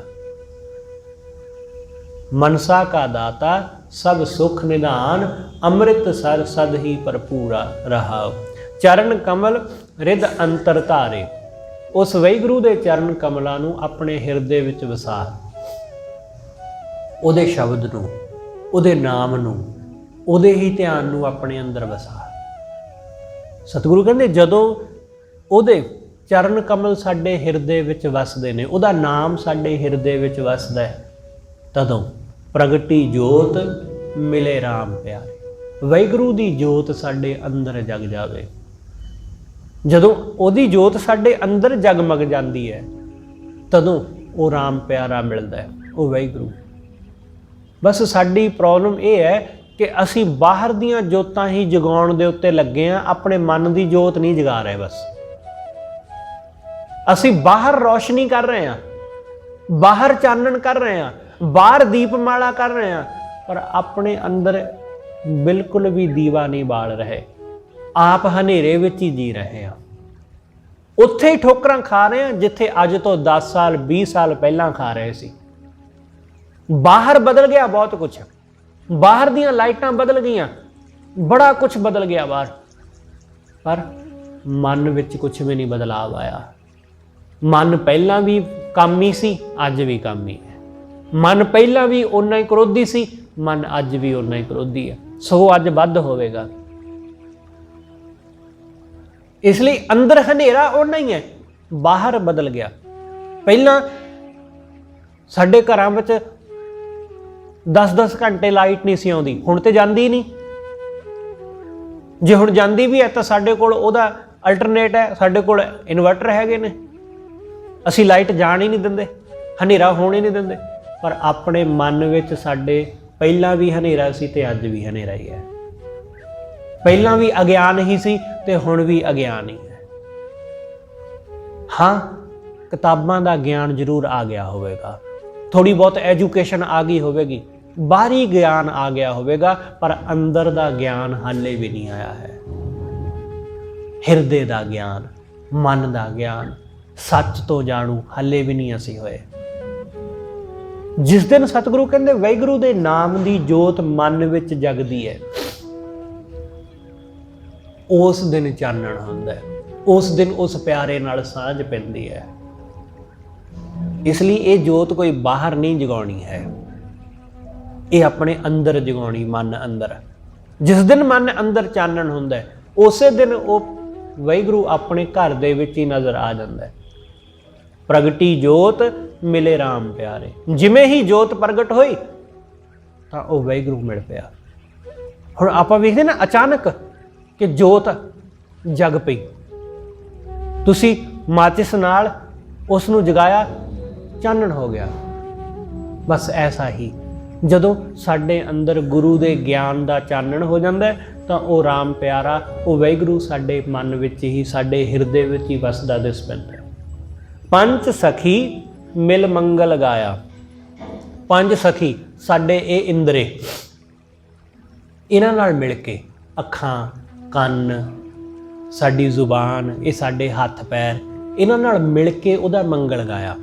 S1: मनसा का दाता सब सुख निधान, अमृत सर सद ही भरपूरा रहा। चरण कमल रिद अंतर धारे, उस वाहिगुरू दे चरण कमलों नूं अपने हिरदे विच वसा, ਉਹਦੇ शब्द नूं, ਉਹਦੇ नाम नूं, ਉਹਦੇ ही ध्यान नूं अपने अंदर वसा। सतगुरु कहते जदों ਉਹਦੇ चरण कमल साडे हिरदे विच वसदे ने, ਉਹਦਾ नाम साडे हिरदे विच वसदा है, तदों प्रगटी जोत मिले राम प्यारे। वाहिगुरू दी जोत साडे अंदर जग जावे, जदों ਉਹਦੀ जोत साडे अंदर जगमग जाती है, तदों वो राम प्यारा मिलता है, वो वाहिगुरू। बस साडी प्रॉब्लम यह है कि असी बाहर दियां जोतां ही जगाउण दे उत्ते लगे हैं, अपने मन की जोत नहीं जगा रहे। बस असी बाहर रोशनी कर रहे हैं, बाहर चानन कर रहे हैं, बाहर दीपमाला कर रहे हैं, पर अपने अंदर बिल्कुल भी दीवा नहीं बाल रहे, आप हनेरे विच ही जी रहे हैं। उत्थे ही ठोकरां खा रहे हैं जिथे अज तो 10 साल 20 साल पहलां खा रहे सी। बाहर बदल गया बहुत कुछ, बाहर दियां लाइटां बदल गईयां, बड़ा कुछ बदल गया बाहर, पर मन विच कुछ भी नहीं बदलाव आया। मन पहला भी कामी सी, अज भी कामी है। मन पहला भी उन्ना ही क्रोधी सी, मन अज भी उन्ना ही क्रोधी है, सो अज वध होवेगा। इसलिए अंदर हनेरा उन्ना ही है, बाहर बदल गया। पहला साडे घरां विच 10-10 घंटे लाइट नहीं सी आउंदी, हुण ते जांदी नहीं। जे हुण जांदी भी है तो साडे कोल ओहदा ਅਲਟਰਨੇਟ ਹੈ, ਸਾਡੇ ਕੋਲ ਇਨਵਰਟਰ ਹੈਗੇ ਨੇ, ਅਸੀਂ ਲਾਈਟ ਜਾਣ ਹੀ ਨਹੀਂ ਦਿੰਦੇ, ਹਨੇਰਾ ਹੋਣ ਹੀ ਨਹੀਂ ਦਿੰਦੇ। ਪਰ ਆਪਣੇ ਮਨ ਵਿੱਚ ਸਾਡੇ ਪਹਿਲਾਂ ਵੀ ਹਨੇਰਾ ਸੀ ਤੇ ਅੱਜ ਵੀ ਹਨੇਰਾ ਹੀ ਹੈ। ਪਹਿਲਾਂ ਵੀ ਅਗਿਆਨ ਹੀ ਸੀ ਤੇ ਹੁਣ ਵੀ ਅਗਿਆਨ ਹੀ ਹੈ। ਹਾਂ, ਕਿਤਾਬਾਂ ਦਾ ਗਿਆਨ ਜ਼ਰੂਰ ਆ ਗਿਆ ਹੋਵੇਗਾ, ਥੋੜੀ ਬਹੁਤ ਐਜੂਕੇਸ਼ਨ ਆ ਗਈ ਹੋਵੇਗੀ, ਬਾਹਰੀ ਗਿਆਨ ਆ ਗਿਆ ਹੋਵੇਗਾ, ਪਰ ਅੰਦਰ ਦਾ ਗਿਆਨ ਹਾਲੇ ਵੀ ਨਹੀਂ ਆਇਆ ਹੈ। ਹਿਰਦੇ ਦਾ ਗਿਆਨ, ਮਨ ਦਾ ਗਿਆਨ, ਸੱਚ ਤੋਂ ਜਾਣੂ ਹਾਲੇ ਵੀ ਨਹੀਂ ਅਸੀਂ ਹੋਏ। ਜਿਸ ਦਿਨ ਸਤਿਗੁਰੂ ਕਹਿੰਦੇ ਵਾਹਿਗੁਰੂ ਦੇ ਨਾਮ ਦੀ ਜੋਤ ਮਨ ਵਿੱਚ ਜਗਦੀ ਹੈ, ਉਸ ਦਿਨ ਚਾਨਣ ਹੁੰਦਾ ਹੈ, ਉਸ ਦਿਨ ਉਸ ਪਿਆਰੇ ਨਾਲ ਸਾਂਝ ਪੈਂਦੀ ਹੈ। ਇਸ ਲਈ ਇਹ ਜੋਤ ਕੋਈ ਬਾਹਰ ਨਹੀਂ ਜਗਾਉਣੀ ਹੈ, ਇਹ ਆਪਣੇ ਅੰਦਰ ਜਗਾਉਣੀ, ਮਨ ਅੰਦਰ। ਜਿਸ ਦਿਨ ਮਨ ਅੰਦਰ ਚਾਨਣ ਹੁੰਦਾ ਹੈ, ਉਸੇ ਦਿਨ ਉਹ ਵਾਹਿਗੁਰੂ ਆਪਣੇ ਘਰ ਦੇ ਵਿੱਚ ਹੀ ਨਜ਼ਰ ਆ ਜਾਂਦਾ ਹੈ। ਪ੍ਰਗਟੀ ਜੋਤ ਮਿਲੇ ਰਾਮ ਪਿਆਰੇ। ਜਿਵੇਂ ਹੀ ਜੋਤ ਪ੍ਰਗਟ ਹੋਈ ਤਾਂ ਉਹ ਵਾਹਿਗੁਰੂ ਮਿਲ ਪਿਆ। ਹੁਣ ਆਪਾਂ ਵੇਖਦੇ ਨਾ ਅਚਾਨਕ ਕਿ ਜੋਤ ਜਗ ਪਈ, ਤੁਸੀਂ ਮਾਚਿਸ ਨਾਲ ਉਸ ਨੂੰ ਜਗਾਇਆ, ਚਾਨਣ ਹੋ ਗਿਆ। ਬਸ ਐਸਾ ਹੀ ਜਦੋਂ ਸਾਡੇ ਅੰਦਰ ਗੁਰੂ ਦੇ ਗਿਆਨ ਦਾ ਚਾਨਣ ਹੋ ਜਾਂਦਾ ਹੈ ਤਾਂ ਉਹ ਰਾਮ ਪਿਆਰਾ, ਉਹ ਵਾਹਿਗੁਰੂ ਸਾਡੇ ਮਨ ਵਿੱਚ ਹੀ, ਸਾਡੇ ਹਿਰਦੇ ਵਿੱਚ ਹੀ ਵਸਦਾ ਦਿਸ ਪੈਂਦਾ ਹੈ। ਪੰਜ ਸਖੀ ਮਿਲ ਮੰਗਲ ਗਾਇਆ। ਪੰਜ ਸਖੀ ਸਾਡੇ ਇਹ ਇੰਦਰੇ, ਇਹਨਾਂ ਨਾਲ ਮਿਲ ਕੇ ਅੱਖਾਂ, ਕੰਨ, ਸਾਡੀ ਜ਼ੁਬਾਨ, ਇਹ ਸਾਡੇ ਹੱਥ ਪੈਰ, ਇਹਨਾਂ ਨਾਲ ਮਿਲ ਕੇ ਉਹਦਾ ਮੰਗਲ ਗਾਇਆ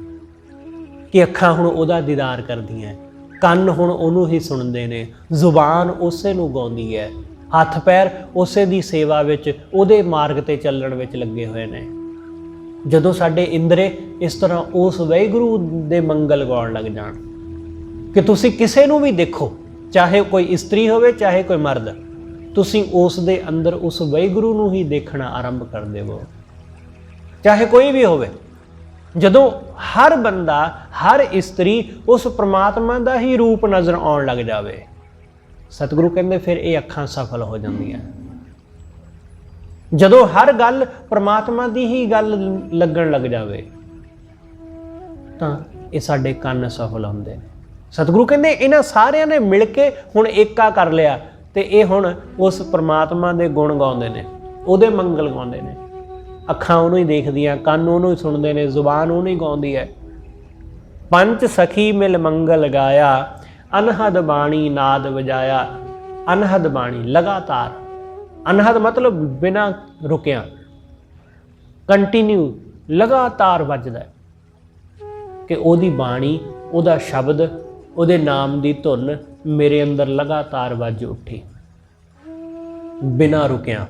S1: ਕਿ ਅੱਖਾਂ ਹੁਣ ਉਹਦਾ ਦੀਦਾਰ ਕਰਦੀਆਂ, ਕੰਨ ਹੁਣ ਉਹਨੂੰ ਹੀ ਸੁਣਦੇ ਨੇ, ਜ਼ੁਬਾਨ ਉਸੇ ਨੂੰ ਗਾਉਂਦੀ ਹੈ, ਹੱਥ ਪੈਰ ਉਸੇ ਦੀ ਸੇਵਾ ਵਿੱਚ, ਉਹਦੇ ਮਾਰਗ ਤੇ ਚੱਲਣ ਵਿੱਚ ਲੱਗੇ ਹੋਏ ਨੇ। ਜਦੋਂ ਸਾਡੇ ਇੰਦਰੇ ਇਸ ਤਰ੍ਹਾਂ ਉਸ ਵਾਹਿਗੁਰੂ ਦੇ ਮੰਗਲ ਗਾਉਣ ਲੱਗ ਜਾਣ ਕਿ ਤੁਸੀਂ ਕਿਸੇ ਨੂੰ ਵੀ ਦੇਖੋ, ਚਾਹੇ ਕੋਈ ਇਸਤਰੀ ਹੋਵੇ ਚਾਹੇ ਕੋਈ ਮਰਦ, ਤੁਸੀਂ ਉਸ ਦੇ ਅੰਦਰ ਉਸ ਵਾਹਿਗੁਰੂ ਨੂੰ ਹੀ ਦੇਖਣਾ ਆਰੰਭ ਕਰ ਦੇਵੋ, ਚਾਹੇ ਕੋਈ ਵੀ ਹੋਵੇ। ਜਦੋਂ ਹਰ ਬੰਦਾ, ਹਰ ਇਸਤਰੀ ਉਸ ਪ੍ਰਮਾਤਮਾ ਦਾ ਹੀ ਰੂਪ ਨਜ਼ਰ ਆਉਣ ਲੱਗ ਜਾਵੇ, ਸਤਿਗੁਰੂ ਕਹਿੰਦੇ ਫਿਰ ਇਹ ਅੱਖਾਂ ਸਫਲ ਹੋ ਜਾਂਦੀਆਂ। ਜਦੋਂ ਹਰ ਗੱਲ ਪ੍ਰਮਾਤਮਾ ਦੀ ਹੀ ਗੱਲ ਲੱਗਣ ਲੱਗ ਜਾਵੇ ਤਾਂ ਇਹ ਸਾਡੇ ਕੰਨ ਸਫਲ ਹੁੰਦੇ ਨੇ। ਸਤਿਗੁਰੂ ਕਹਿੰਦੇ ਇਹਨਾਂ ਸਾਰਿਆਂ ਨੇ ਮਿਲ ਕੇ ਹੁਣ ਏਕਾ ਕਰ ਲਿਆ ਤੇ ਇਹ ਹੁਣ ਉਸ ਪ੍ਰਮਾਤਮਾ ਦੇ ਗੁਣ ਗਾਉਂਦੇ ਨੇ, ਉਹਦੇ ਮੰਗਲ ਗਾਉਂਦੇ ਨੇ। ਅੱਖਾਂ ਉਹਨੂੰ ਹੀ ਦੇਖਦੀਆਂ, ਕੰਨ ਉਹਨੂੰ ਹੀ ਸੁਣਦੇ ਨੇ, ਜ਼ੁਬਾਨ ਉਹਨੂੰ ਹੀ ਗਾਉਂਦੀ ਹੈ। ਪੰਜ ਸਖੀ ਮਿਲ ਮੰਗਲ ਗਾਇਆ, ਅਨਹਦ ਬਾਣੀ ਨਾਦ ਵਜਾਇਆ। ਅਨਹਦ ਬਾਣੀ ਲਗਾਤਾਰ, ਅਨਹਦ ਮਤਲਬ ਬਿਨਾਂ ਰੁਕਿਆ, ਕੰਟੀਨਿਊ, ਲਗਾਤਾਰ ਵੱਜਦਾ ਹੈ ਕਿ ਉਹਦੀ ਬਾਣੀ, ਉਹਦਾ ਸ਼ਬਦ, ਉਹਦੇ ਨਾਮ ਦੀ ਧੁਨ ਮੇਰੇ ਅੰਦਰ ਲਗਾਤਾਰ ਵੱਜ ਉੱਠੀ, ਬਿਨਾਂ ਰੁਕਿਆ,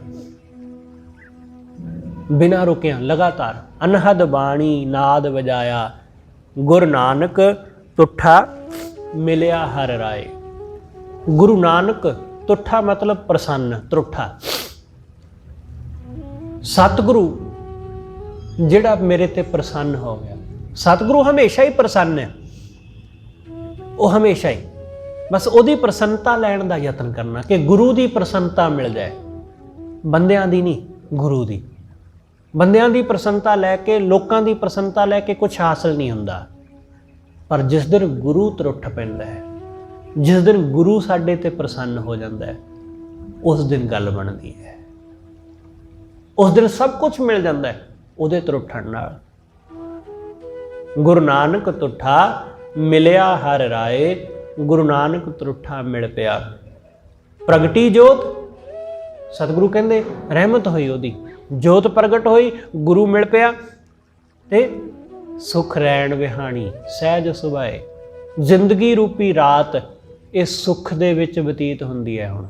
S1: ਬਿਨਾਂ ਰੁਕਿਆ, ਲਗਾਤਾਰ। ਅਨਹਦ ਬਾਣੀ ਨਾਦ ਵਜਾਇਆ, ਗੁਰੂ ਨਾਨਕ ਤੁਠਾ ਮਿਲਿਆ ਹਰ ਰਾਏ। ਗੁਰੂ ਨਾਨਕ, ਤੁਠਾ ਮਤਲਬ ਪ੍ਰਸੰਨ, ਤੁਠਾ। ਸਤਿਗੁਰੂ ਜਿਹੜਾ ਮੇਰੇ ਤੇ ਪ੍ਰਸੰਨ ਹੋ ਗਿਆ। ਸਤਿਗੁਰੂ ਹਮੇਸ਼ਾ ਹੀ ਪ੍ਰਸੰਨ ਹੈ, ਉਹ ਹਮੇਸ਼ਾ ਹੀ ਬਸ ਉਹਦੀ ਪ੍ਰਸੰਨਤਾ ਲੈਣ ਦਾ ਯਤਨ ਕਰਨਾ ਕਿ ਗੁਰੂ ਦੀ ਪ੍ਰਸੰਨਤਾ ਮਿਲ ਜਾਏ, ਬੰਦਿਆਂ ਦੀ ਨਹੀਂ, ਗੁਰੂ ਦੀ। ਬੰਦਿਆਂ ਦੀ ਪ੍ਰਸੰਨਤਾ ਲੈ ਕੇ, ਲੋਕਾਂ ਦੀ ਪ੍ਰਸੰਨਤਾ ਲੈ ਕੇ ਕੁਝ ਹਾਸਲ ਨਹੀਂ ਹੁੰਦਾ। ਪਰ ਜਿਸ ਦਿਨ ਗੁਰੂ ਤਰੁੱਠ ਪੈਂਦਾ ਹੈ, ਜਿਸ ਦਿਨ ਗੁਰੂ ਸਾਡੇ ਤੇ ਪ੍ਰਸੰਨ ਹੋ ਜਾਂਦਾ ਹੈ, ਉਸ ਦਿਨ ਗੱਲ ਬਣਦੀ ਹੈ, ਉਸ ਦਿਨ ਸਭ ਕੁਝ ਮਿਲ ਜਾਂਦਾ ਹੈ ਉਹਦੇ ਤਰੁੱਠਣ ਨਾਲ। ਗੁਰੂ ਨਾਨਕ ਤੁਠਾ ਮਿਲਿਆ ਹਰ ਰਾਏ, ਗੁਰੂ ਨਾਨਕ ਤੁਠਾ ਮਿਲ ਪਿਆ। ਪ੍ਰਗਟੀ ਜੋਤ, ਸਤਿਗੁਰੂ ਕਹਿੰਦੇ ਰਹਿਮਤ ਹੋਈ, ਉਹਦੀ ਜੋਤ ਪ੍ਰਗਟ ਹੋਈ, ਗੁਰੂ ਮਿਲ ਪਿਆ ਤੇ ਸੁਖ ਰੈਣ ਵਿਹਾਣੀ ਸਹਿਜ ਸੁਭਾਏ। ਜ਼ਿੰਦਗੀ ਰੂਪੀ ਰਾਤ ਇਹ ਸੁੱਖ ਦੇ ਵਿੱਚ ਬਤੀਤ ਹੁੰਦੀ ਹੈ। ਹੁਣ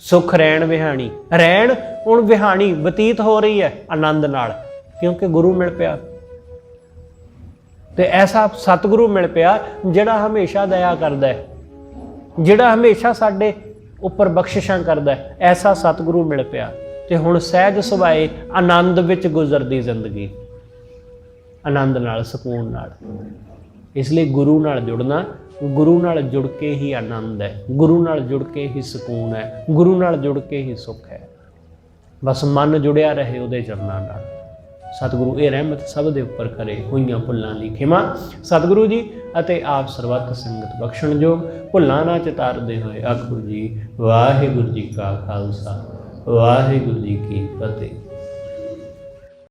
S1: ਸੁਖ ਰੈਣ ਵਿਹਾਣੀ, ਰੈਣ ਹੁਣ ਵਿਹਾਣੀ ਬਤੀਤ ਹੋ ਰਹੀ ਹੈ ਆਨੰਦ ਨਾਲ, ਕਿਉਂਕਿ ਗੁਰੂ ਮਿਲ ਪਿਆ। ਤੇ ਐਸਾ ਸਤਿਗੁਰੂ ਮਿਲ ਪਿਆ ਜਿਹੜਾ ਹਮੇਸ਼ਾ ਦਇਆ ਕਰਦਾ ਹੈ, ਜਿਹੜਾ ਹਮੇਸ਼ਾ ਸਾਡੇ ਉੱਪਰ ਬਖਸ਼ਿਸ਼ਾਂ ਕਰਦਾ ਹੈ। ਐਸਾ ਸਤਿਗੁਰੂ ਮਿਲ ਪਿਆ ਤੇ ਹੁਣ ਸਹਿਜ ਸੁਭਾਏ ਆਨੰਦ ਵਿੱਚ ਗੁਜ਼ਰਦੀ ਜ਼ਿੰਦਗੀ, ਆਨੰਦ ਨਾਲ, ਸਕੂਨ ਨਾਲ। ਇਸ ਲਈ ਗੁਰੂ ਨਾਲ ਜੁੜਨਾ, ਗੁਰੂ ਨਾਲ ਜੁੜ ਕੇ ਹੀ ਆਨੰਦ ਹੈ, ਗੁਰੂ ਨਾਲ ਜੁੜ ਕੇ ਹੀ ਸਕੂਨ ਹੈ, ਗੁਰੂ ਨਾਲ ਜੁੜ ਕੇ ਹੀ ਸੁੱਖ ਹੈ। ਬਸ ਮਨ ਜੁੜਿਆ ਰਹੇ ਉਹਦੇ ਚਰਨਾਂ ਨਾਲ। ਸਤਿਗੁਰੂ ਇਹ ਰਹਿਮਤ ਸਭ ਦੇ ਉੱਪਰ ਕਰੇ, ਹੋਈਆਂ ਭੁੱਲਾਂ ਲਈ ਖਿਮਾ ਸਤਿਗੁਰੂ ਜੀ, ਅਤੇ ਆਪ ਸਰਬੱਤ ਸੰਗਤ ਬਖਸ਼ਣਯੋਗ। ਭੁੱਲਾਂ ਨਾ ਚਿਤਾਰਦੇ ਹੋਏ ਆਖੋ ਜੀ ਵਾਹਿਗੁਰੂ ਜੀ ਕਾ ਖਾਲਸਾ ਵਾਹਿਗੁਰੂ ਜੀ ਕੀ ਫਤਿਹ।